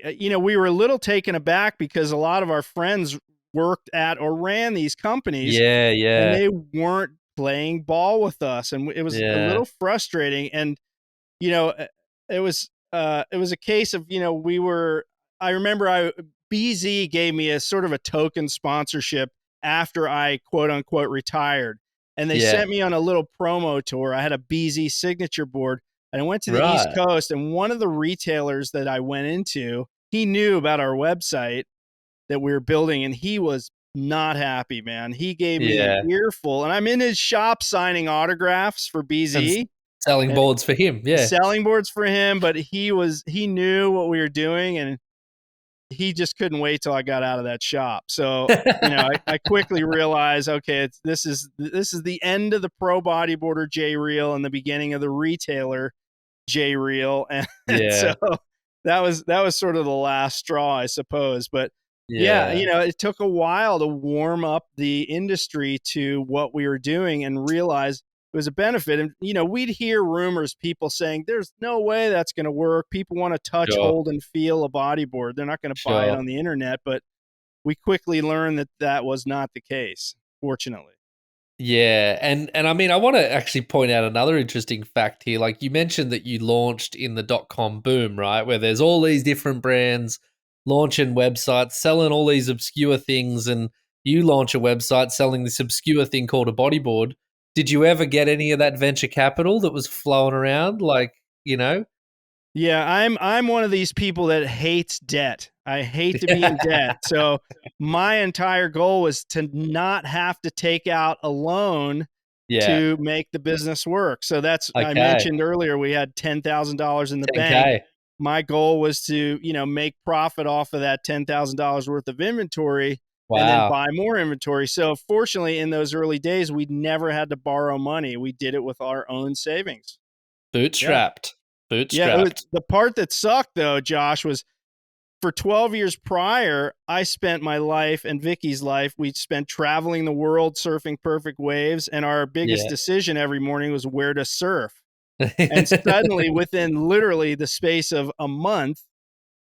were a little taken aback because a lot of our friends worked at or ran these companies, Yeah, and yeah. they weren't playing ball with us, and it was a Yeah. little frustrating. And you know, it was a case of, I remember BZ gave me a sort of a token sponsorship after I quote unquote retired, and they Yeah. sent me on a little promo tour. I had a BZ signature board, and I went to the East Right. Coast, and one of the retailers that I went into, he knew about our website that we were building, and he was not happy, man. He gave me an Yeah. earful, and I'm in his shop signing autographs for And BZ selling and boards for him. Yeah. selling boards for him, but he knew what we were doing, and he just couldn't wait till I got out of that shop. So, I quickly realized, okay, this is the end of the pro bodyboarder Jay Reale and the beginning of the retailer Jay Reale, and so Yeah. that was sort of the last straw, I suppose. But yeah, Yeah. it took a while to warm up the industry to what we were doing and realize it was a benefit. And we'd hear rumors, people saying, "There's no way that's going to work. People want to touch, Sure. hold, and feel a bodyboard. They're not going to buy it Sure. on the internet." But we quickly learned that that was not the case, fortunately. Yeah, and I mean, I want to actually point out another interesting fact here. Like, you mentioned that you launched in the dot-com boom, right? Where there's all these different brands launching websites, selling all these obscure things, and you launch a website selling this obscure thing called a bodyboard. Did you ever get any of that venture capital that was flowing around? Like, Yeah, I'm one of these people that hates debt. I hate to be in debt. So my entire goal was to not have to take out a loan Yeah. to make the business work. So that's, I Okay. mentioned earlier, we had $10,000 in the bank. 10K. My goal was to, make profit off of that $10,000 worth of inventory and then Wow. buy more inventory. So fortunately, in those early days, we never had to borrow money. We did it with our own savings. Bootstrapped. Yeah, Bootstrapped. the part that sucked though, Josh, was for 12 years prior, I spent my life and Vicky's life, we spent traveling the world surfing perfect waves, and our biggest Yeah. decision every morning was where to surf. And suddenly, within literally the space of a month,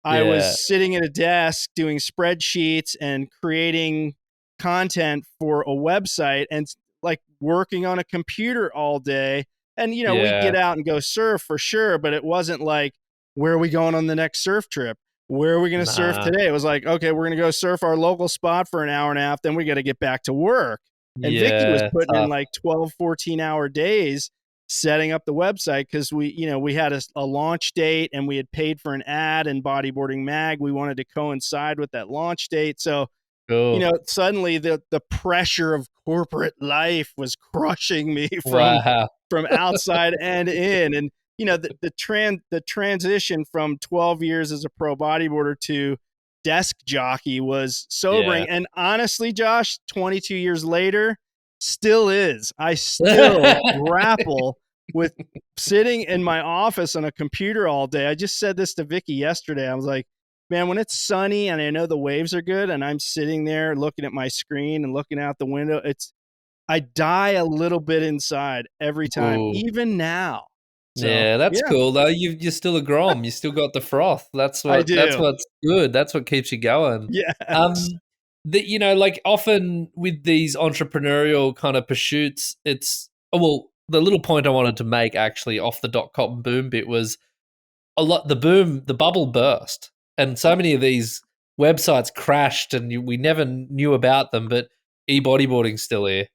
I Yeah. was sitting at a desk doing spreadsheets and creating content for a website and like working on a computer all day. And, we'd Yeah. get out and go surf for sure, but it wasn't like, where are we going on the next surf trip? Where are we going to surf Nah. today? It was like, okay, we're going to go surf our local spot for an hour and a half. Then we got to get back to work. And Vicky was Yeah. putting in Tough. like 12, 14-hour days setting up the website because we had a launch date and we had paid for an ad in Bodyboarding Mag. We wanted to coincide with that launch date. So, Cool. suddenly the pressure of corporate life was crushing me Wow. from outside and in. And, the transition from 12 years as a pro bodyboarder to desk jockey was sobering. Yeah. And honestly, Josh, 22 years later, still is. I still grapple with sitting in my office on a computer all day. I just said this to Vicky yesterday. I was like, man, when it's sunny and I know the waves are good and I'm sitting there looking at my screen and looking out the window, I die a little bit inside every time, Ooh. even now. So, yeah, that's cool though. You're still a Grom. You still got the froth. That's I what. do. That's what's good. That's what keeps you going. Yes. That like often with these entrepreneurial kind of pursuits, it's the little point I wanted to make actually off the dot-com boom bit was the bubble burst, and so many of these websites crashed, and we never knew about them. But e-bodyboarding's still here.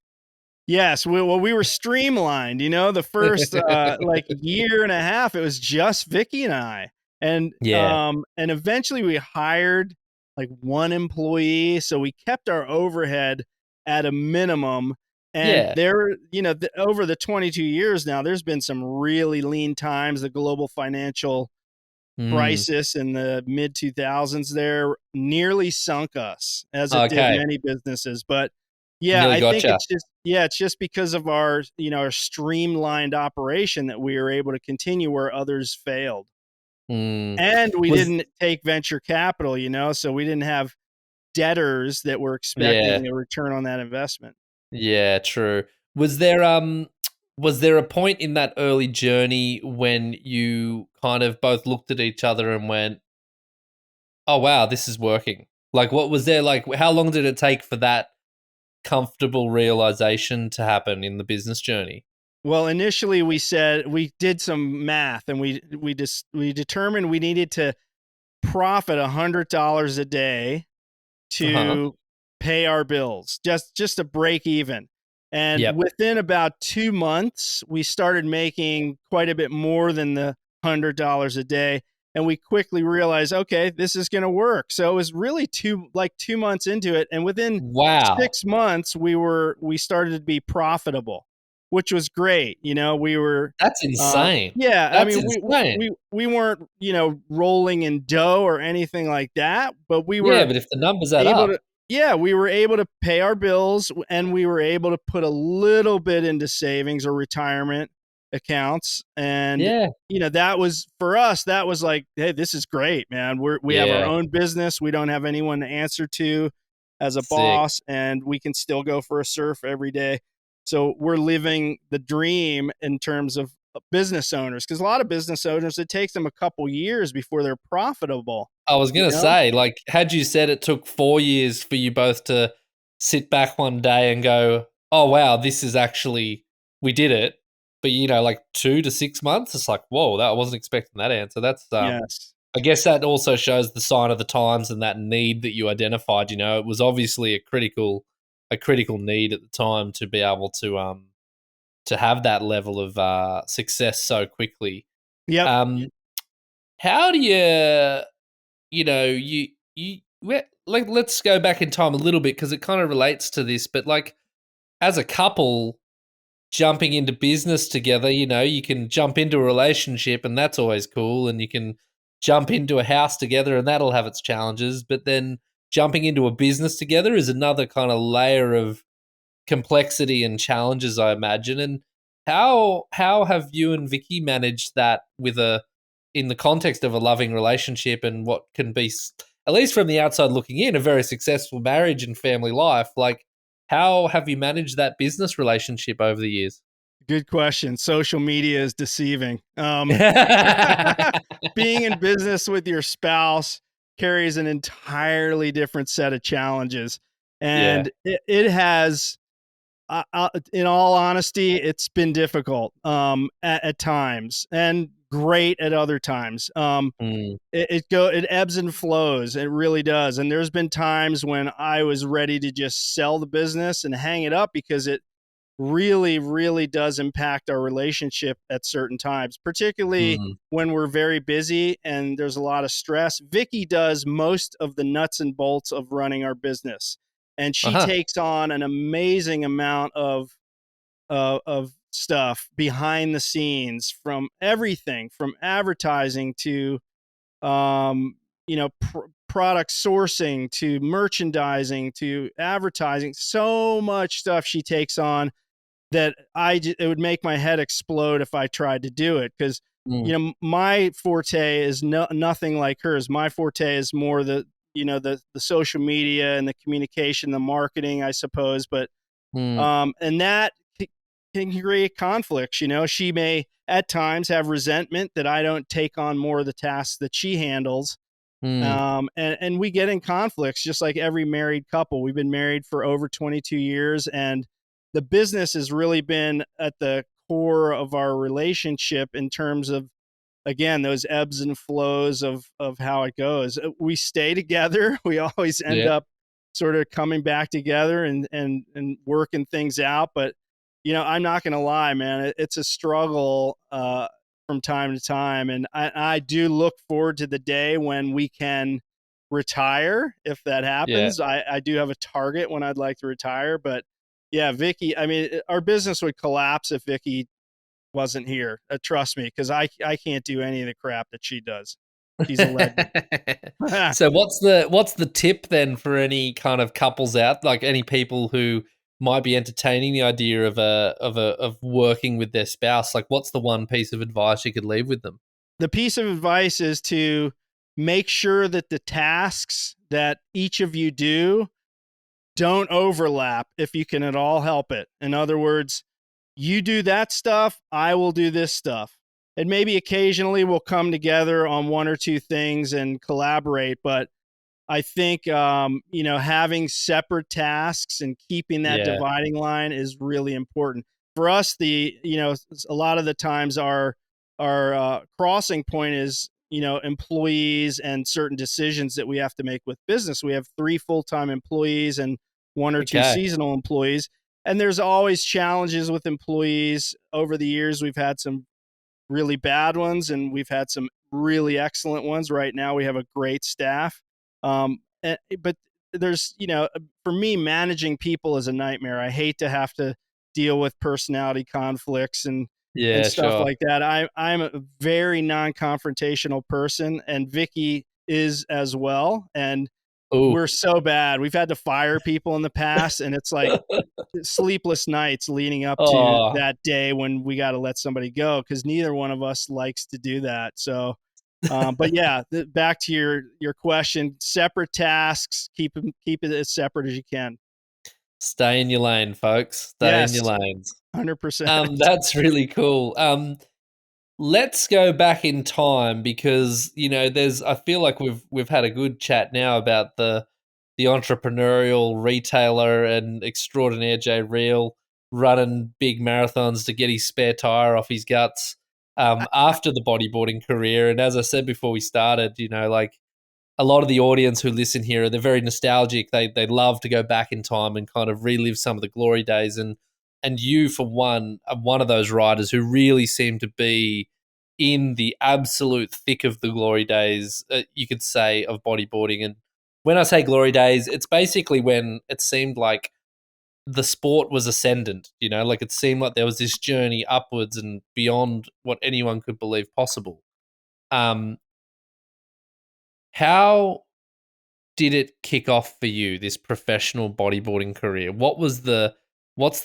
Yes, we were streamlined. The first like year and a half, it was just Vicky and I, and and eventually we hired like one employee, so we kept our overhead at a minimum. And there, over the 22 years now, there's been some really lean times. The global financial crisis in the mid 2000s there nearly sunk us, as it did many businesses, but. Yeah, I think it's just because of our, our streamlined operation that we were able to continue where others failed. And we didn't take venture capital, so we didn't have debtors that were expecting a return on that investment. Yeah, true. Was there a point in that early journey when you kind of both looked at each other and went, "Oh wow, this is working"? Like, what was there? Like, how long did it take for that comfortable realization to happen in the business journey? Well, initially we did some math, and we determined we needed to profit $100 a day to pay our bills, just to break even. And within about 2 months, we started making quite a bit more than the $100 a day. And we quickly realized, okay, this is going to work. So it was really 2 months into it. And within 6 months, we started to be profitable, which was great. That's insane. That's insane. We weren't, rolling in dough or anything like that, but we were. Yeah, but if the numbers add up. We were able to pay our bills, and we were able to put a little bit into savings or retirement accounts. And, that was, for us, that was like, hey, this is great, man. We have our own business. We don't have anyone to answer to as a boss, and we can still go for a surf every day. So we're living the dream in terms of business owners, because a lot of business owners, it takes them a couple years before they're profitable. I was going to say, like, had you said it took 4 years for you both to sit back one day and go, oh, wow, this is actually, we did it. But, like 2 to 6 months, it's like, whoa, I wasn't expecting that answer. That's, yes. I guess that also shows the sign of the times and that need that you identified. It was obviously a critical need at the time to be able to have that level of success so quickly. Yeah. How do you let's go back in time a little bit, because it kind of relates to this, but like as a couple jumping into business together, you can jump into a relationship and that's always cool, and you can jump into a house together and that'll have its challenges, but then jumping into a business together is another kind of layer of complexity and challenges, I imagine. And how have you and Vicky managed that in the context of a loving relationship and what can be, at least from the outside looking in, a very successful marriage and family life? Like, how have you managed that business relationship over the years? Good question. Social media is deceiving. Being in business with your spouse carries an entirely different set of challenges. And it has, in all honesty, it's been difficult at times and great at other times. It ebbs and flows. It really does. And there's been times when I was ready to just sell the business and hang it up, because it really, really does impact our relationship at certain times, particularly when we're very busy and there's a lot of stress. Vicky does most of the nuts and bolts of running our business, and she takes on an amazing amount of stuff behind the scenes, from everything from advertising to product sourcing to merchandising to advertising. So much stuff she takes on. that it would make my head explode if I tried to do it. Because, my forte is nothing like hers. My forte is more the social media and the communication, the marketing, I suppose. But, and that can create conflicts. She may at times have resentment that I don't take on more of the tasks that she handles. And we get in conflicts just like every married couple. We've been married for over 22 years, and the business has really been at the core of our relationship in terms of, again, those ebbs and flows of how it goes. We stay together. We always end up sort of coming back together and working things out. But, I'm not going to lie, man, it's a struggle from time to time. And I do look forward to the day when we can retire, if that happens. I do have a target when I'd like to retire, but yeah, Vicky, I mean, our business would collapse if Vicky wasn't here. Trust me, because I can't do any of the crap that she does. She's a legend. So what's the tip then for any kind of couples out, like any people who might be entertaining the idea of working with their spouse? Like, what's the one piece of advice you could leave with them? The piece of advice is to make sure that the tasks that each of you do don't overlap if you can at all help it. In other words, you do that stuff, I will do this stuff. And maybe occasionally we'll come together on one or two things and collaborate. But I think, having separate tasks and keeping that dividing line is really important. For us, a lot of the times our crossing point is, employees and certain decisions that we have to make with business. We have 3 full-time employees and 1 or 2 seasonal employees. And there's always challenges with employees. Over the years, we've had some really bad ones and we've had some really excellent ones. Right now, we have a great staff. But there's, for me, managing people is a nightmare. I hate to have to deal with personality conflicts and stuff like that. I'm a very non-confrontational person, and Vicky is as well. And we're so bad. We've had to fire people in the past, and it's like sleepless nights leading up to that day when we got to let somebody go, because neither one of us likes to do that. So, but yeah, back to your question, separate tasks, keep it as separate as you can. Stay in your lane, folks. Stay in your lanes. 100%. That's really cool. Let's go back in time, because I feel like we've had a good chat now about the entrepreneurial retailer and extraordinaire Jay Reale running big marathons to get his spare tire off his guts after the bodyboarding career. And as I said before we started, like a lot of the audience who listen here, they're very nostalgic. They love to go back in time and kind of relive some of the glory days. And you, for one, are one of those riders who really seem to be in the absolute thick of the glory days, you could say, of bodyboarding. And when I say glory days, it's basically when it seemed like the sport was ascendant, like it seemed like there was this journey upwards and beyond what anyone could believe possible. How did it kick off for you, this professional bodyboarding career? What's the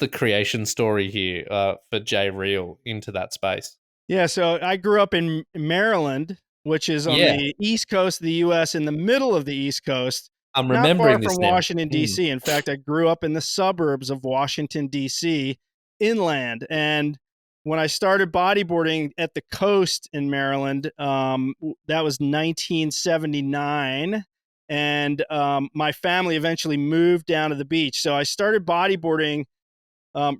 creation story here for Jay Reale into that space? Yeah, so I grew up in Maryland, which is on the east coast of the U.S., in the middle of the East Coast. I'm remembering not far from Washington, D.C. In fact, I grew up in the suburbs of Washington, D.C., inland. And when I started bodyboarding at the coast in Maryland, that was 1979. And my family eventually moved down to the beach. So I started bodyboarding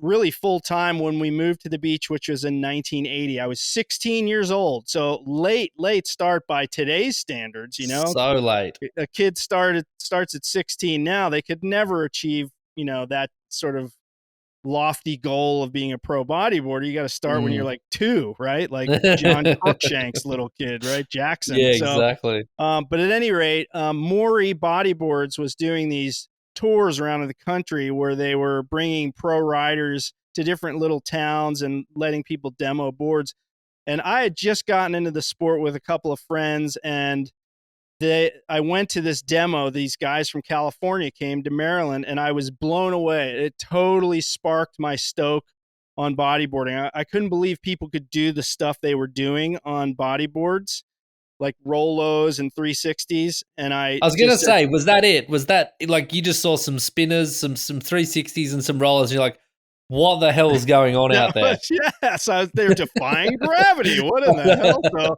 really full time when we moved to the beach, which was in 1980. I was 16 years old. So late start by today's standards, So late. A kid starts at 16 now. They could never achieve, that sort of lofty goal of being a pro bodyboarder. You got to start when you're like 2, right? Like John Cruikshank's little kid, right? Jackson. Yeah, exactly. But at any rate, Maury Bodyboards was doing these tours around the country where they were bringing pro riders to different little towns and letting people demo boards. And I had just gotten into the sport with a couple of friends, and I went to this demo. These guys from California came to Maryland, and I was blown away. It totally sparked my stoke on bodyboarding. I couldn't believe people could do the stuff they were doing on bodyboards, like Rolos and 360s. And I was going to say, was that it? Was that like you just saw some spinners, some 360s and some rollers, and you're like, what the hell is going on out there? Yes, they're defying gravity. What in the hell? So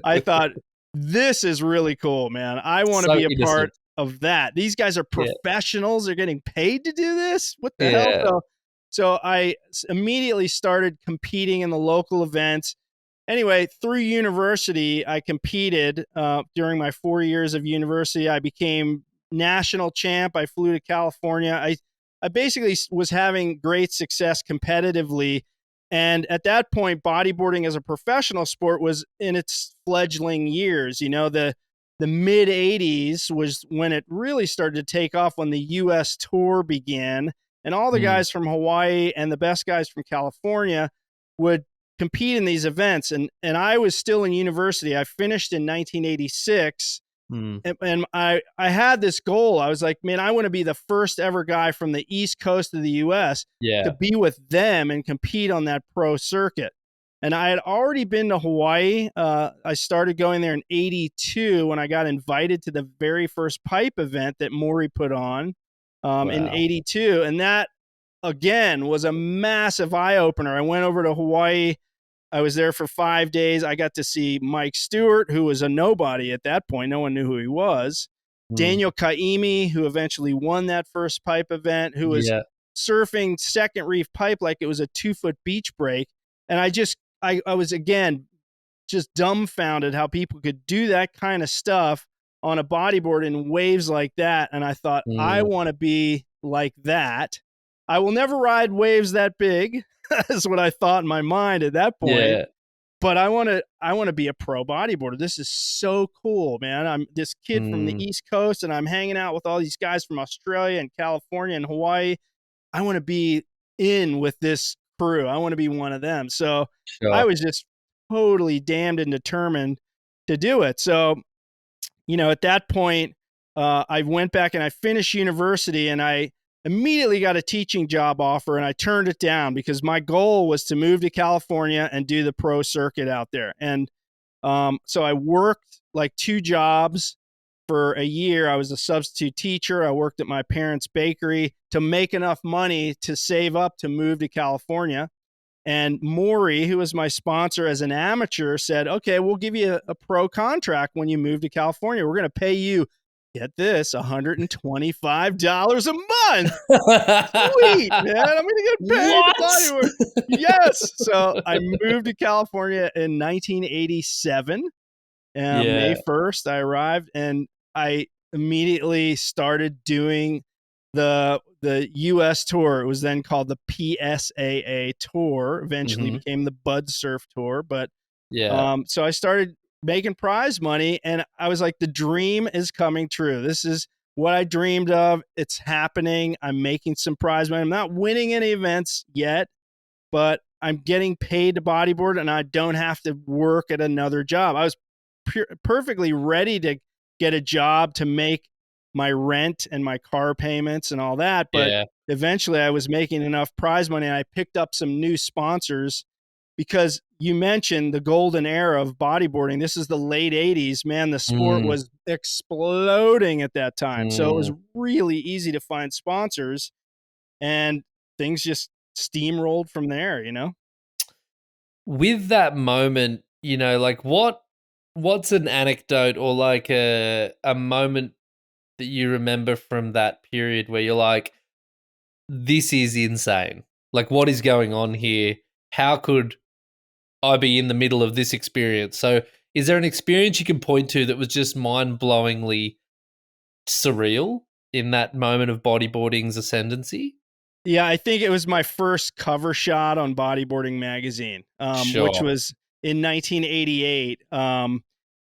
I thought, this is really cool, man. I want to be a part of that. These guys are professionals. They're getting paid to do this. What the hell? So I immediately started competing in the local events. Anyway, through university, I competed during my 4 years of university. I became national champ. I flew to California. I basically was having great success competitively. And at that point, bodyboarding as a professional sport was in its fledgling years. You know, the mid 80s was when it really started to take off, when the US tour began. And all the guys from Hawaii and the best guys from California would compete in these events. And I was still in university. I finished in 1986. And I had this goal. I was like, man, I want to be the first ever guy from the East Coast of the US to be with them and compete on that pro circuit. And I had already been to Hawaii. I started going there in 82 when I got invited to the very first pipe event that Maury put on in 82. And that, again, was a massive eye-opener. I went over to Hawaii. I was there for 5 days. I got to see Mike Stewart, who was a nobody at that point. No one knew who he was. Daniel Kaimi, who eventually won that first pipe event, who was surfing second reef pipe like it was a 2-foot beach break. And I was, again, just dumbfounded how people could do that kind of stuff on a bodyboard in waves like that. And I thought, I want to be like that. I will never ride waves that big. That's what I thought in my mind at that point. Yeah. But I want to be a pro bodyboarder. This is so cool, man. I'm this kid from the East Coast, and I'm hanging out with all these guys from Australia and California and Hawaii. I want to be in with this crew. I want to be one of them. So I was just totally damned and determined to do it. So, you know, at that point, I went back and I finished university, and I immediately got a teaching job offer, and I turned it down because my goal was to move to California and do the pro circuit out there. And so I worked like 2 jobs for a year. I was a substitute teacher. I worked at my parents' bakery to make enough money to save up to move to California. And Maury, who was my sponsor as an amateur, said, okay, we'll give you a pro contract when you move to California. We're going to pay you, get this, $125 a month. Sweet, man. I'm going to get paid. Yes. So I moved to California in 1987. May 1st, I arrived, and I immediately started doing the U.S. tour. It was then called the PSAA Tour. Eventually became the Bud Surf Tour. But so I started making prize money, and I was like, the dream is coming true. This is what I dreamed of. It's happening. I'm making some prize money. I'm not winning any events yet, but I'm getting paid to bodyboard, and I don't have to work at another job. I was perfectly ready to get a job to make my rent and my car payments and all that. But eventually I was making enough prize money, and I picked up some new sponsors, because you mentioned the golden era of bodyboarding. This is the late 80s, man. The sport was exploding at that time. So it was really easy to find sponsors, and things just steamrolled from there, you know? With that moment, you know, like what's an anecdote or like a moment that you remember from that period where you're like, this is insane. Like, what is going on here? How could I be in the middle of this experience? So is there an experience you can point to that was just mind-blowingly surreal in that moment of bodyboarding's ascendancy? Yeah, I think it was my first cover shot on Bodyboarding Magazine, which was in 1988.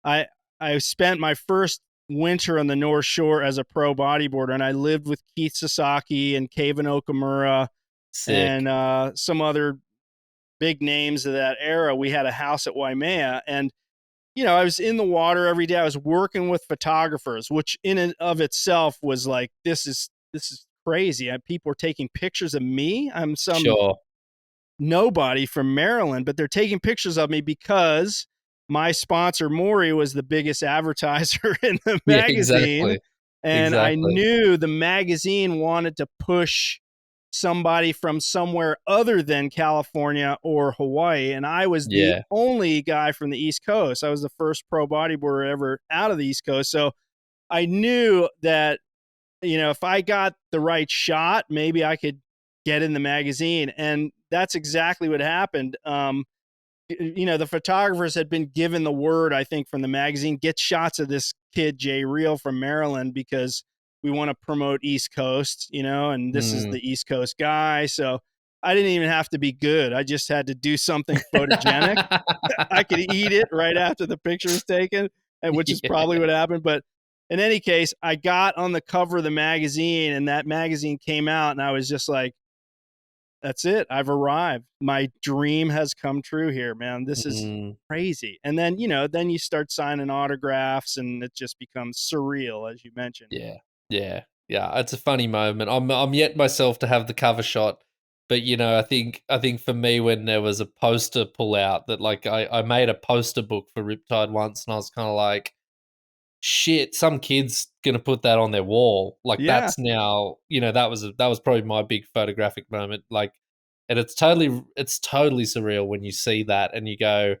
I spent my first winter on the North Shore as a pro bodyboarder, and I lived with Keith Sasaki and Kevin Okamura and some other big names of that era. We had a house at Waimea, and you know, I was in the water every day. I was working with photographers, which in and of itself was like, this is crazy. People were taking pictures of me. I'm some nobody from Maryland, but they're taking pictures of me because my sponsor Maury was the biggest advertiser in the Yeah, magazine. exactly. And I Exactly. knew the magazine wanted to push somebody from somewhere other than California or Hawaii. And I was the Yeah. only guy from the East Coast. I was the first pro bodyboarder ever out of the East Coast. So I knew that, if I got the right shot, maybe I could get in the magazine. And that's exactly what happened. The photographers had been given the word, I think, from the magazine, get shots of this kid, Jay Reale from Maryland, because we want to promote East Coast, and this is the East Coast guy. So I didn't even have to be good. I just had to do something photogenic. I could eat it right after the picture was taken, and which is probably what happened. But in any case, I got on the cover of the magazine, and that magazine came out, and I was just like, that's it. I've arrived. My dream has come true here, man. This is crazy. And then, then you start signing autographs and it just becomes surreal, as you mentioned. Yeah. Yeah. Yeah. It's a funny moment. I'm yet myself to have the cover shot, but I think for me, when there was a poster pull out, that like I made a poster book for Riptide once, and I was kind of like, shit, some kid's gonna put that on their wall. Like that's now, that was probably my big photographic moment. Like, and it's totally surreal when you see that and you go,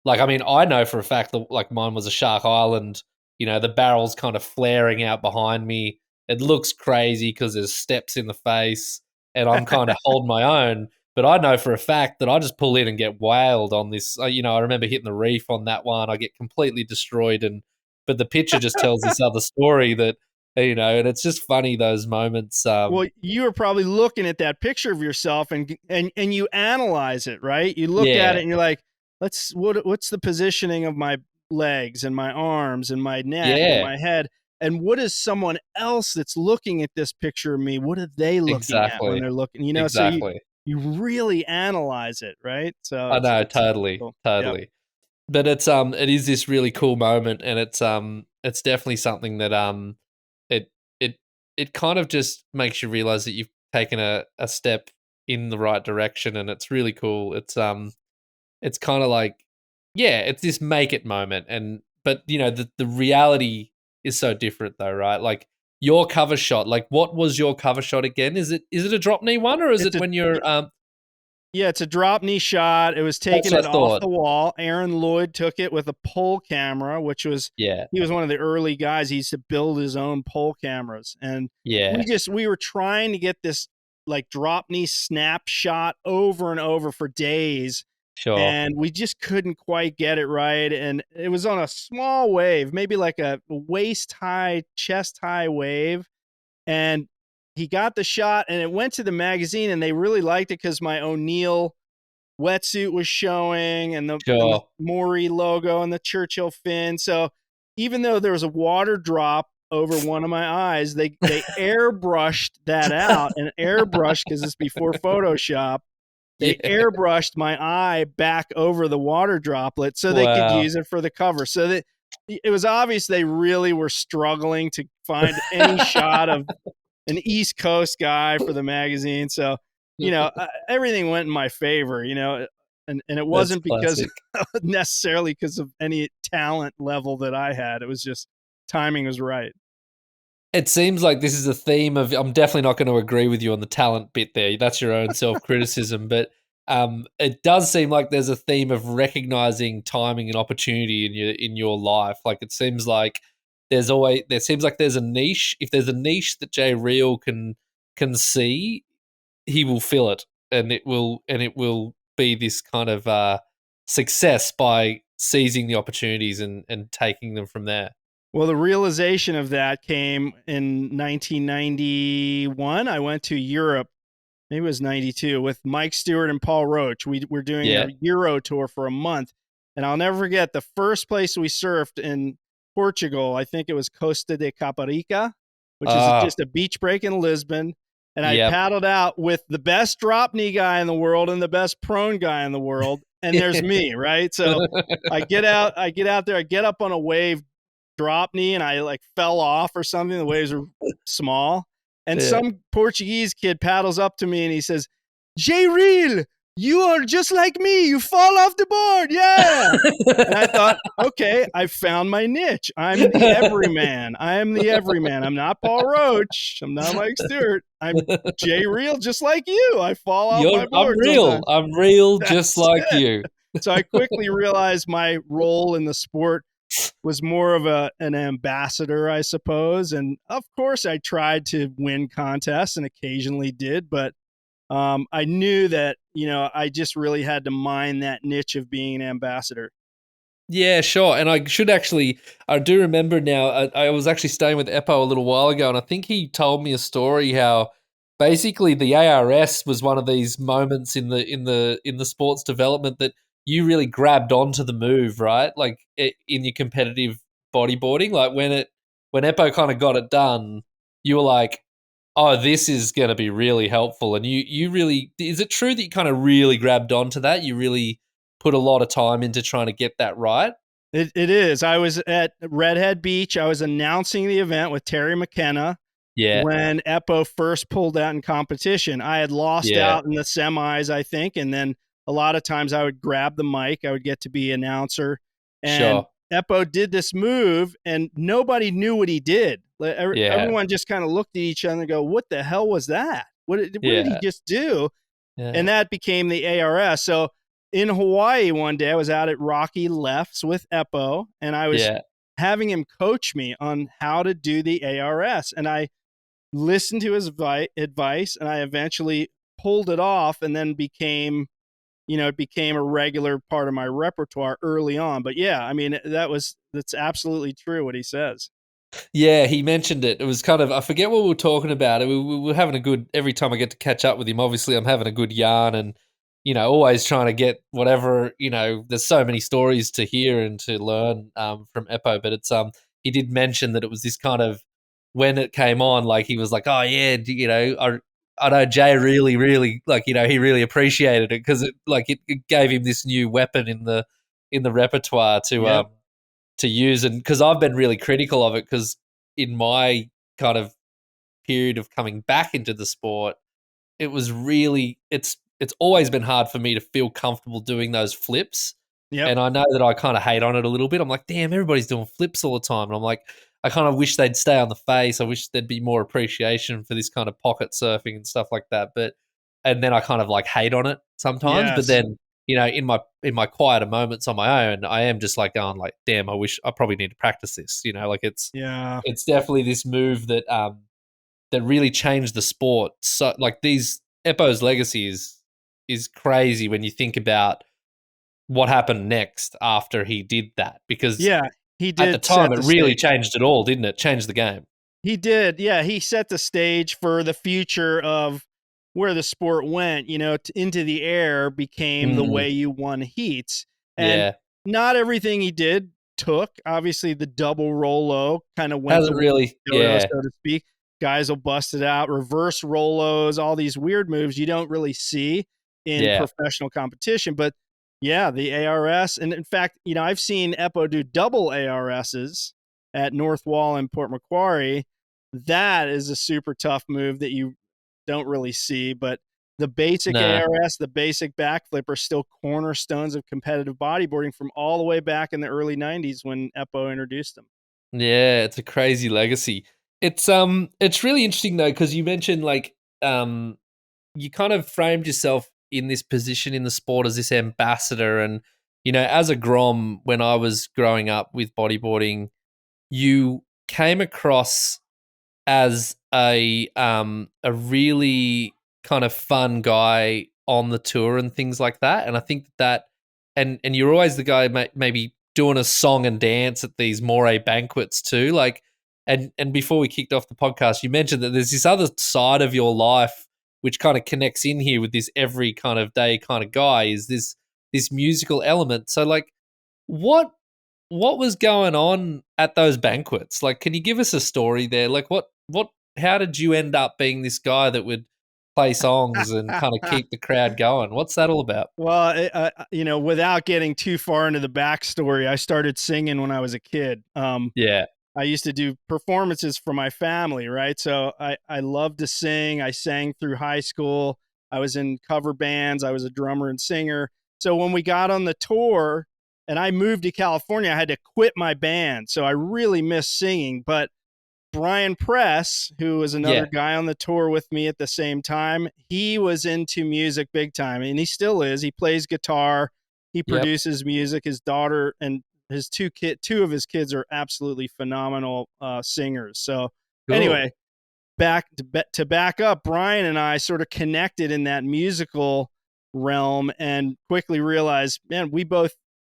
like, I mean, I know for a fact that like mine was a Shark Island. The barrel's kind of flaring out behind me. It looks crazy because there's steps in the face, and I'm kind of holding my own. But I know for a fact that I just pull in and get whaled on this. I remember hitting the reef on that one. I get completely destroyed, but the picture just tells this other story that, and it's just funny, those moments. Well, you were probably looking at that picture of yourself and you analyze it, right? You look at it and you're like, what's the positioning of my legs and my arms and my neck and my head? And what is someone else that's looking at this picture of me? What are they looking at when they're looking? Exactly. So you really analyze it, right? So I know, it's totally, cool. totally. Yep. But it is this really cool moment, and it's definitely something that it it kind of just makes you realize that you've taken a step in the right direction, and it's really cool. It's kind of like, yeah, it's this make it moment, but the reality is so different though, right? Like your cover shot, like what was your cover shot again? Is it a drop knee one, or is it when you're Yeah, it's a drop knee shot. It was taking it off the wall. Aaron Lloyd took it with a pole camera, which was, he was one of the early guys. He used to build his own pole cameras. And we were trying to get this like drop knee snapshot over and over for days. Sure. And we just couldn't quite get it right. And it was on a small wave, maybe like a waist high, chest high wave. And he got the shot and it went to the magazine and they really liked it because my O'Neill wetsuit was showing and the Maury logo and the Churchill fin. So even though there was a water drop over one of my eyes, they airbrushed that out, and airbrushed, because it's before Photoshop, they airbrushed my eye back over the water droplet so they could use it for the cover. So that it was obvious they really were struggling to find any shot of an East Coast guy for the magazine. So, everything went in my favor, and it wasn't because necessarily because of any talent level that I had. It was just timing was right. It seems like this is a theme of, I'm definitely not going to agree with you on the talent bit there. That's your own self-criticism, but it does seem like there's a theme of recognizing timing and opportunity in your life. Like it seems like there seems like there's a niche. If there's a niche that Jay Reale can see, he will fill it, and it will be this kind of success by seizing the opportunities and taking them from there. Well, the realization of that came in 1991. I went to Europe. Maybe it was 92 with Mike Stewart and Paul Roach. We were doing a Euro tour for a month, and I'll never forget the first place we surfed in Portugal. I think it was Costa de Caparica, which is just a beach break in Lisbon. And I paddled out with the best drop knee guy in the world and the best prone guy in the world. And there's me, right? So I get out there, I get up on a wave, drop knee, and I like fell off or something. The waves are small. And some Portuguese kid paddles up to me and he says, Jay Reale, you are just like me. You fall off the board. Yeah. And I thought, okay, I found my niche. I'm the everyman. I am the everyman. I'm not Paul Roach. I'm not Mike Stewart. I'm Jay Reale, just like you. I fall off my I'm board real. sometimes. I'm real, just That's like it. you. So I quickly realized my role in the sport was more of an ambassador, I suppose. And of course, I tried to win contests and occasionally did, but I knew that, I just really had to mine that niche of being an ambassador. Yeah, sure. And I do remember now, I was actually staying with Eppo a little while ago, and I think he told me a story how basically the ARS was one of these moments in the sports development that you really grabbed onto the move, right? Like in your competitive bodyboarding, like when Eppo kind of got it done, you were like, oh, this is going to be really helpful. And you really, is it true that you kind of really grabbed onto that? You really put a lot of time into trying to get that right? It is. I was at Redhead Beach. I was announcing the event with Terry McKenna when Eppo first pulled out in competition. I had lost out in the semis, I think, and then a lot of times I would grab the mic. I would get to be announcer. And Eppo did this move, and nobody knew what he did. Everyone just kind of looked at each other and go, what the hell was that? What did he just do? Yeah. And that became the ARS. So in Hawaii one day, I was out at Rocky Lefts with Eppo, and I was having him coach me on how to do the ARS. And I listened to his advice, and I eventually pulled it off, and then it became a regular part of my repertoire early on. But yeah, I mean, that's absolutely true what he says. Yeah, he mentioned it. It was kind of, I forget what we were talking about. We were having a good, every time I get to catch up with him, obviously I'm having a good yarn and, always trying to get whatever, there's so many stories to hear and to learn from Eppo. But it's, he did mention that it was this kind of, when it came on, like he was like, oh yeah, I know Jay really, like, he really appreciated it because it gave him this new weapon in the repertoire to use. And because I've been really critical of it, because in my kind of period of coming back into the sport, it was really, it's always been hard for me to feel comfortable doing those flips. Yep. And I know that I kind of hate on it a little bit. I'm like, damn, everybody's doing flips all the time. And I'm like, I kind of wish they'd stay on the face. I wish there'd be more appreciation for this kind of pocket surfing and stuff like that. And then I kind of like hate on it sometimes. Yes. But then, in my quieter moments on my own, I am just like going like, damn, I wish I probably need to practice this. It's definitely this move that that really changed the sport. So like Eppo's legacy is crazy when you think about what happened next after he did that, because he did. At the time, it really changed it all, didn't it? Changed the game. He did. Yeah, he set the stage for the future of where the sport went. Into the air became the way you won heats. And not everything he did took. Obviously, the double roll-o kind of went so to speak. Guys will bust it out. Reverse roll-os, all these weird moves you don't really see in professional competition. But yeah, the ARS. And in fact, I've seen Eppo do double ARSs at North Wall and Port Macquarie. That is a super tough move that you don't really see. But the basic ARS, the basic backflip are still cornerstones of competitive bodyboarding from all the way back in the early 90s when Eppo introduced them. Yeah, it's a crazy legacy. It's really interesting though, because you mentioned you kind of framed yourself in this position in the sport as this ambassador. And, as a Grom, when I was growing up with bodyboarding, you came across as a really kind of fun guy on the tour and things like that. And I think and you're always the guy maybe doing a song and dance at these moire banquets too. Like, and before we kicked off the podcast, you mentioned that there's this other side of your life which kind of connects in here with this every kind of day kind of guy, is this musical element. So like, what was going on at those banquets? Like, can you give us a story there? Like how did you end up being this guy that would play songs and kind of keep the crowd going? What's that all about? Well, without getting too far into the backstory, I started singing when I was a kid. I used to do performances for my family, right? So I loved to sing. I sang through high school. I was in cover bands. I was a drummer and singer. So when we got on the tour and I moved to California, I had to quit my band. So I really missed singing. But Brian Press, who was another guy on the tour with me at the same time, he was into music big time, and he still is. He plays guitar. He produces music. His daughter and his two of his kids are absolutely phenomenal singers. So anyway, back up, Brian and I sort of connected in that musical realm and quickly realized, man,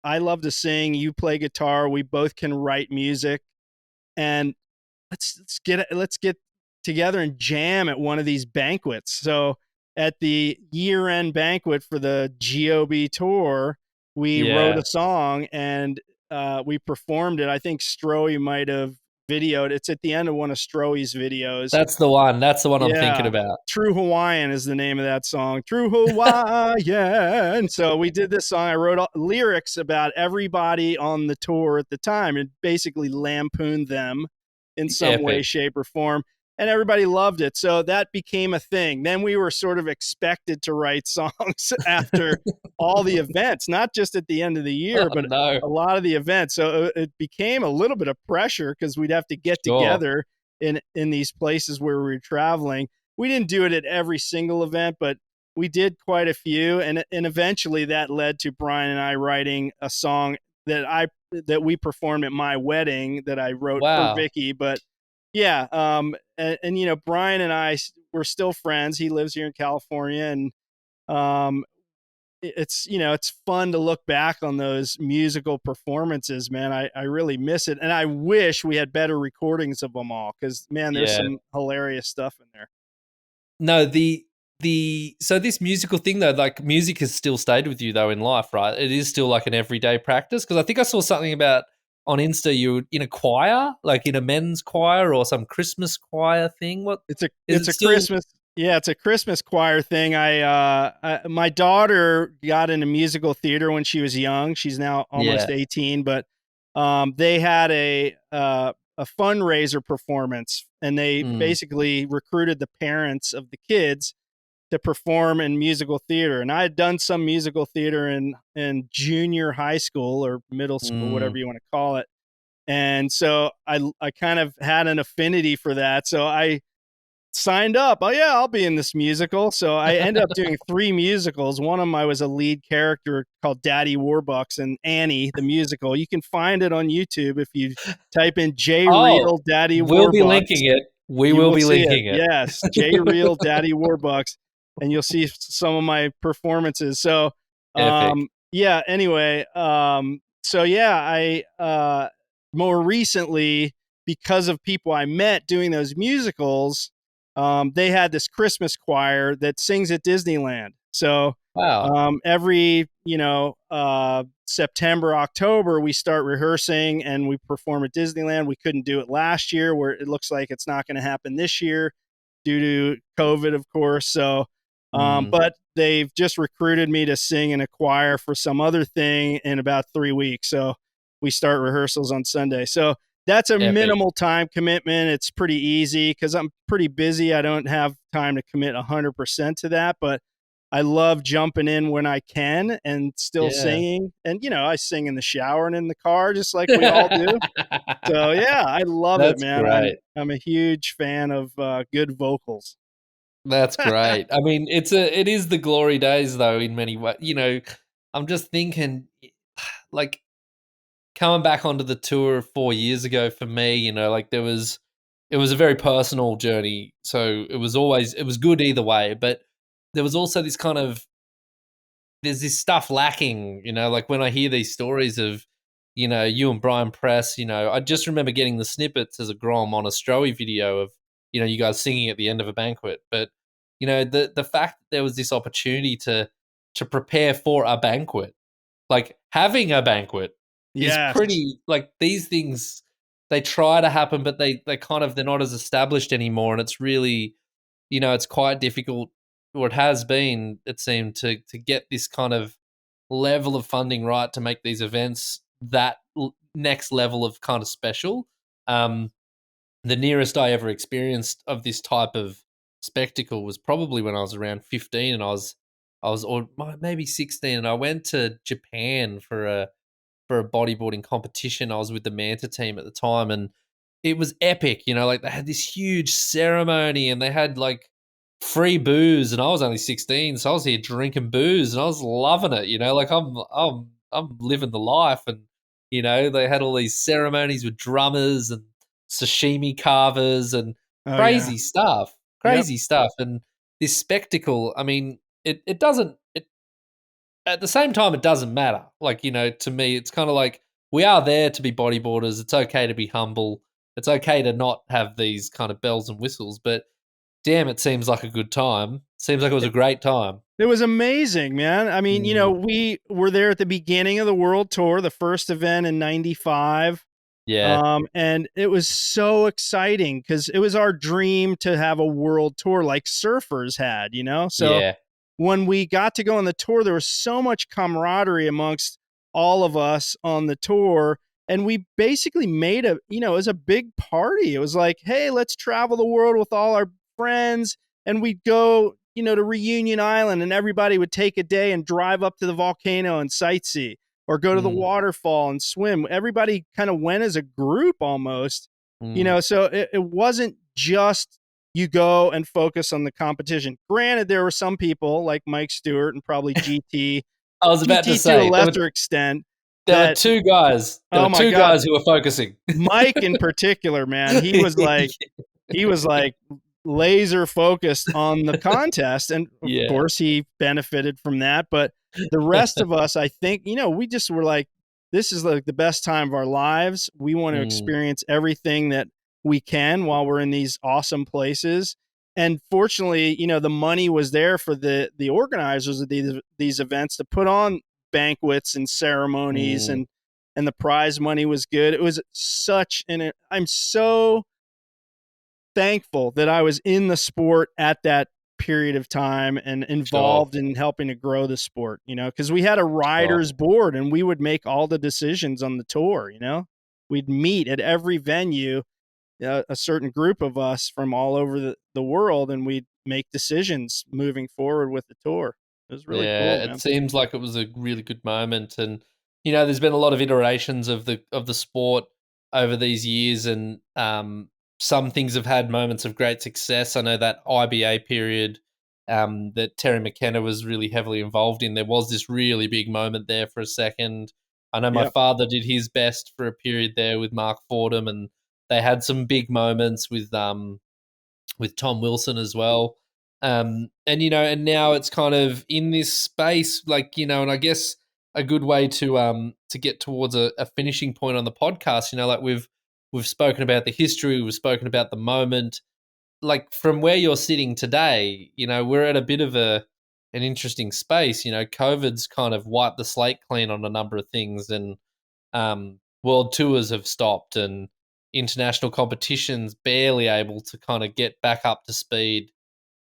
I love to sing. You play guitar. We both can write music, and let's get together and jam at one of these banquets. So at the year-end banquet for the GOB tour, we wrote a song and we performed it. I think Stroey might have videoed. It's at the end of one of Stroey's videos. That's the one I'm thinking about. True Hawaiian is the name of that song. True Hawaiian. So we did this song. I wrote lyrics about everybody on the tour at the time and basically lampooned them in some way, shape, or form. And everybody loved it. So that became a thing. Then we were sort of expected to write songs after all the events, not just at the end of the year, but a lot of the events. So it became a little bit of pressure because we'd have to get together in these places where we were traveling. We didn't do it at every single event, but we did quite a few. And eventually that led to Brian and I writing a song that we performed at my wedding that I wrote for Vicky. But and you know, Brian and I, we're still friends. He lives here in California, and it's, you know, it's fun to look back on those musical performances, man. I really miss it, and I wish we had better recordings of them all, because man, there's some hilarious stuff in there. No, so this musical thing though, like music has still stayed with you though in life, right? It is still like an everyday practice, because I think I saw something about on Insta you were in a choir, like in a men's choir or some Christmas choir thing. What? It's a Christmas choir thing. My daughter got into musical theater when she was young. She's now almost 18, but they had a fundraiser performance, and they basically recruited the parents of the kids to perform in musical theater. And I had done some musical theater in junior high school or middle school, whatever you want to call it. And so I kind of had an affinity for that. So I signed up. Oh yeah, I'll be in this musical. So I ended up doing 3 musicals. One of them I was a lead character called Daddy Warbucks, and Annie, the musical. You can find it on YouTube if you type in Jay Reale Daddy Warbucks. We'll be linking it. We will be linking it. Yes, Jay Reale Daddy Warbucks. And you'll see some of my performances. So, anyway, I more recently, because of people I met doing those musicals, they had this Christmas choir that sings at Disneyland. So, every, September, October, we start rehearsing and we perform at Disneyland. We couldn't do it last year, where it looks like it's not going to happen this year due to COVID, of course. So, but they've just recruited me to sing in a choir for some other thing in about 3 weeks. So we start rehearsals on Sunday. So that's a minimal time commitment. It's pretty easy because I'm pretty busy. I don't have time to commit 100% to that, but I love jumping in when I can and still singing. And, I sing in the shower and in the car, just like we all do. So I love it, man. I'm a huge fan of good vocals. That's great. I mean, it is the glory days though, in many ways. I'm just thinking, like, coming back onto the tour 4 years ago for me, it was a very personal journey. So it was good either way, but there was also this kind of, there's this stuff lacking, like when I hear these stories of, you and Brian Press, I just remember getting the snippets as a Grom on a Stroey video of, you guys singing at the end of a banquet. But, the fact that there was this opportunity to prepare for a banquet, like having a banquet is pretty, like, these things, they try to happen, but they're not as established anymore. And it's really, it's quite difficult, or it has been, it seemed, to get this kind of level of funding right to make these events that next level of kind of special. The nearest I ever experienced of this type of spectacle was probably when I was around 15, and or maybe 16, and I went to Japan for a bodyboarding competition. I was with the Manta team at the time, and it was epic. Like they had this huge ceremony, and they had like free booze, and I was only 16, so I was here drinking booze, and I was loving it. Like I'm living the life, and they had all these ceremonies with drummers and sashimi carvers and Oh yeah. crazy stuff, Yep. and this spectacle. I mean, it doesn't. At the same time, it doesn't matter. Like, to me, it's kind of like we are there to be bodyboarders. It's okay to be humble. It's okay to not have these kind of bells and whistles, but damn, it seems like a good time. Seems like it was a great time. It was amazing, man. I mean, we were there at the beginning of the world tour, the first event in 95. Yeah. And it was so exciting because it was our dream to have a world tour like surfers had, So Yeah. when we got to go on the tour, there was so much camaraderie amongst all of us on the tour. And we basically made it was a big party. It was like, hey, let's travel the world with all our friends. And we'd go, to Reunion Island, and everybody would take a day and drive up to the volcano and sightsee or go to the waterfall and swim. Everybody kind of went as a group almost, so it wasn't just you go and focus on the competition. Granted, there were some people like Mike Stewart and probably GT. I was about to say, to a lesser extent. There were two guys. There were two guys who were focusing. Mike in particular, man, he was like laser focused on the contest. And of course he benefited from that. But the rest of us, I think, we just were like, this is like the best time of our lives. We want to experience everything that we can while we're in these awesome places. And fortunately, the money was there for the organizers of these events to put on banquets and ceremonies, and the prize money was good. It was I'm so thankful that I was in the sport at that period of time and involved in helping to grow the sport, because we had a riders board and we would make all the decisions on the tour. We'd meet at every venue, a certain group of us from all over the world, and we'd make decisions moving forward with the tour. It was really cool, man. It seems like it was a really good moment, and there's been a lot of iterations of the sport over these years, and some things have had moments of great success. I know that IBA period that Terry McKenna was really heavily involved in. There was this really big moment there for a second. I know my father did his best for a period there with Mark Fordham, and they had some big moments with Tom Wilson as well. And now it's kind of in this space, like, and I guess a good way to get towards a finishing point on the podcast, like we've spoken about the history, we've spoken about the moment, like from where you're sitting today, we're at a bit of an interesting space. COVID's kind of wiped the slate clean on a number of things, and world tours have stopped, and international competitions barely able to kind of get back up to speed.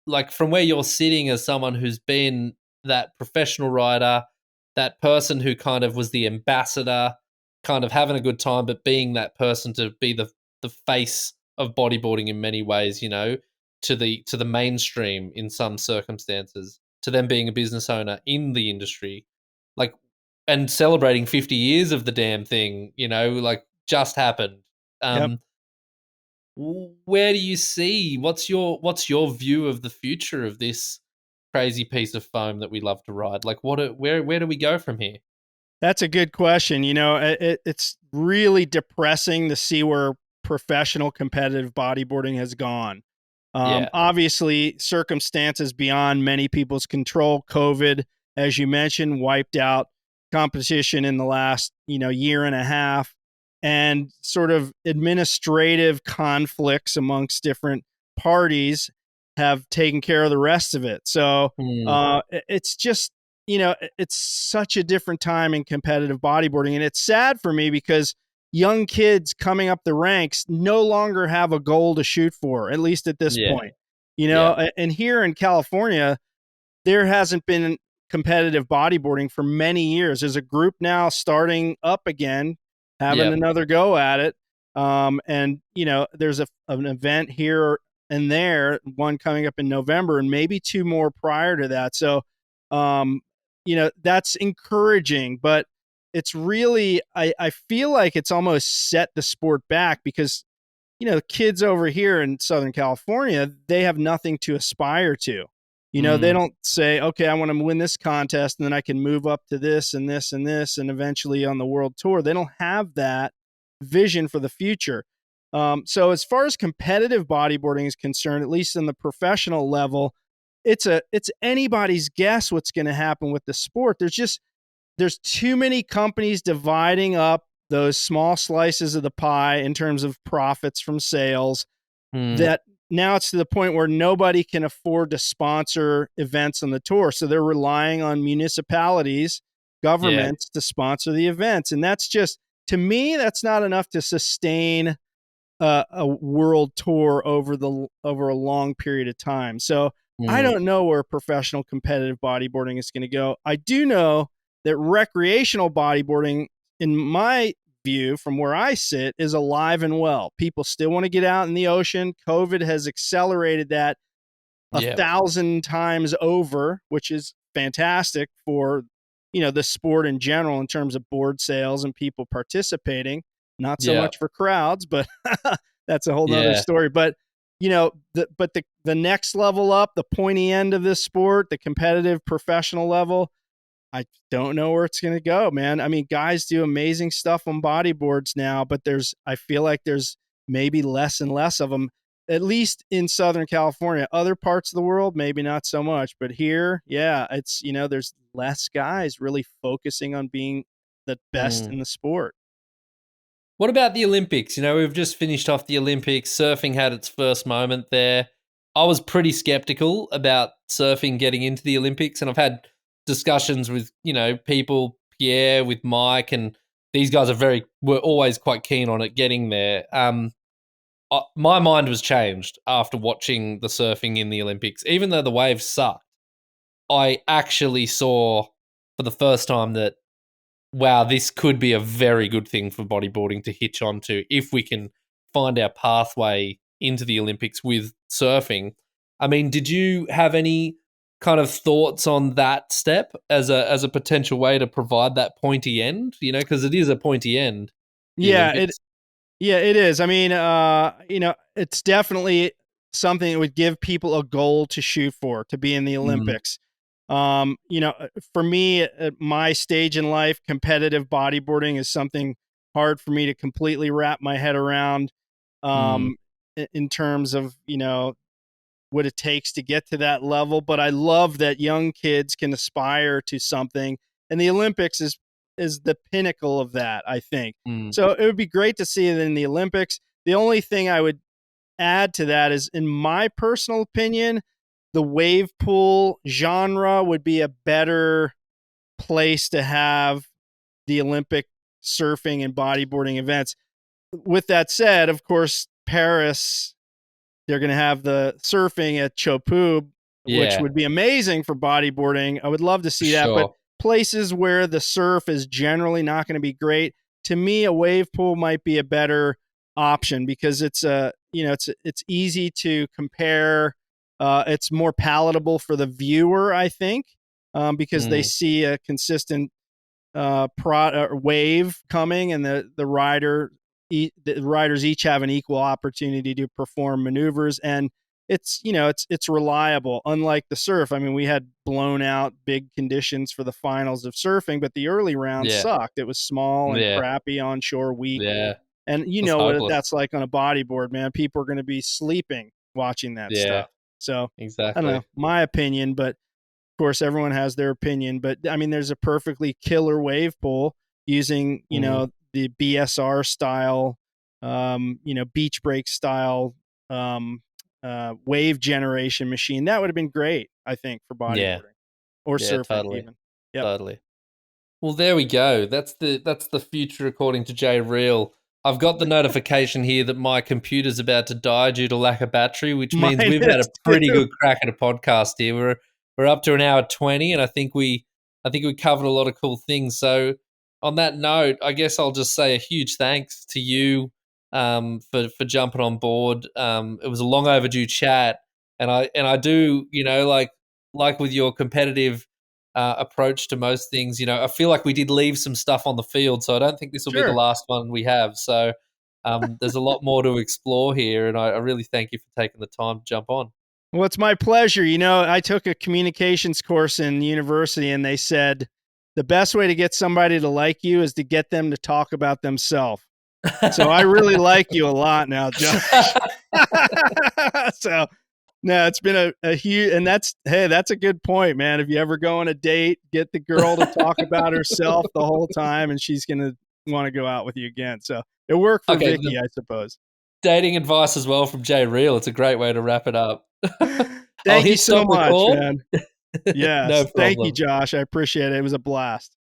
Like from where you're sitting as someone who's been that professional rider, that person who kind of was the ambassador, kind of having a good time, but being that person to be the face of bodyboarding in many ways, to the mainstream in some circumstances, to them being a business owner in the industry, like, and celebrating 50 years of the damn thing, like just happened. Where do you see, what's your view of the future of this crazy piece of foam that we love to ride? Like where do we go from here? That's a good question. It's really depressing to see where professional competitive bodyboarding has gone. Obviously, circumstances beyond many people's control. COVID, as you mentioned, wiped out competition in the last year and a half, and sort of administrative conflicts amongst different parties have taken care of the rest of it. So it's just, it's such a different time in competitive bodyboarding. And it's sad for me because young kids coming up the ranks no longer have a goal to shoot for, at least at this point. And here in California, there hasn't been competitive bodyboarding for many years. There's a group now starting up again, having another go at it. And, there's an event here and there, one coming up in November, and maybe 2 more prior to that. So, that's encouraging, but it's really, I feel like it's almost set the sport back because, kids over here in Southern California, they have nothing to aspire to. They don't say, okay, I want to win this contest and then I can move up to this and this and this and eventually on the world tour. They don't have that vision for the future. So as far as competitive bodyboarding is concerned, at least in the professional level, it's anybody's guess what's going to happen with the sport. There's too many companies dividing up those small slices of the pie in terms of profits from sales that now it's to the point where nobody can afford to sponsor events on the tour. So they're relying on municipalities, governments to sponsor the events. And that's just, to me, that's not enough to sustain a world tour over a long period of time. So I don't know where professional competitive bodyboarding is going to go. I do know that recreational bodyboarding, in my view, from where I sit, is alive and well. People still want to get out in the ocean. COVID has accelerated that 1,000 times over, which is fantastic for, the sport in general in terms of board sales and people participating. Not so much for crowds, but that's a whole nother story. But, the next level up, the pointy end of this sport, the competitive professional level, I don't know where it's going to go, man. I mean, guys do amazing stuff on bodyboards now, but I feel like there's maybe less and less of them, at least in Southern California. Other parts of the world, maybe not so much, but here, it's, there's less guys really focusing on being the best in the sport. What about the Olympics? We've just finished off the Olympics. Surfing had its first moment there. I was pretty skeptical about surfing getting into the Olympics, and I've had discussions with, people, Pierre, with Mike, and these guys were always quite keen on it getting there. My mind was changed after watching the surfing in the Olympics. Even though the waves sucked, I actually saw for the first time that, wow, this could be a very good thing for bodyboarding to hitch onto if we can find our pathway into the Olympics with surfing. I mean, did you have any kind of thoughts on that step as a potential way to provide that pointy end? Because it is a pointy end. It is. I mean, it's definitely something that would give people a goal to shoot for, to be in the Olympics. For me, at my stage in life, competitive bodyboarding is something hard for me to completely wrap my head around in terms of, what it takes to get to that level. But I love that young kids can aspire to something, and the Olympics is the pinnacle of that, I think. So it would be great to see it in the Olympics. The only thing I would add to that is, in my personal opinion, the wave pool genre would be a better place to have the Olympic surfing and bodyboarding events. With that said, of course, Paris, they're going to have the surfing at Chopu, which would be amazing for bodyboarding. I would love to see that, but places where the surf is generally not going to be great, to me, a wave pool might be a better option because it's it's easy to compare. It's more palatable for the viewer, I think, because they see a consistent wave coming, and the riders each have an equal opportunity to perform maneuvers, and it's reliable. Unlike the surf, I mean, we had blown out big conditions for the finals of surfing, but the early rounds sucked. It was small and crappy, onshore, weak, and what that's like on a bodyboard, man. People are going to be sleeping watching that stuff. So exactly, I don't know, my opinion, but of course everyone has their opinion. But I mean, there's a perfectly killer wave pool using the BSR style, beach break style wave generation machine. That would have been great, I think, for bodyboarding or surfing. Totally. Even. Yep. Totally. Well, there we go. That's the future, according to Jay Reale. I've got the notification here that my computer's about to die due to lack of battery, which means we've had a pretty good crack at a podcast here. We're up to an hour 20, and I think we covered a lot of cool things. So on that note, I guess I'll just say a huge thanks to you for jumping on board. It was a long overdue chat, and I do, like with your competitive approach to most things, I feel like we did leave some stuff on the field, so I don't think this will be the last one we have. So there's a lot more to explore here, and I really thank you for taking the time to jump on. Well, it's my pleasure. I took a communications course in university, and they said the best way to get somebody to like you is to get them to talk about themselves. So I really like you a lot now, Josh. So, no, it's been a huge, and that's a good point, man. If you ever go on a date, get the girl to talk about herself the whole time, and she's going to want to go out with you again. So it worked for Vicky, I suppose. Dating advice as well from Jay Reale. It's a great way to wrap it up. Thank you so much, man. Yes. No problem. Thank you, Josh. I appreciate it. It was a blast.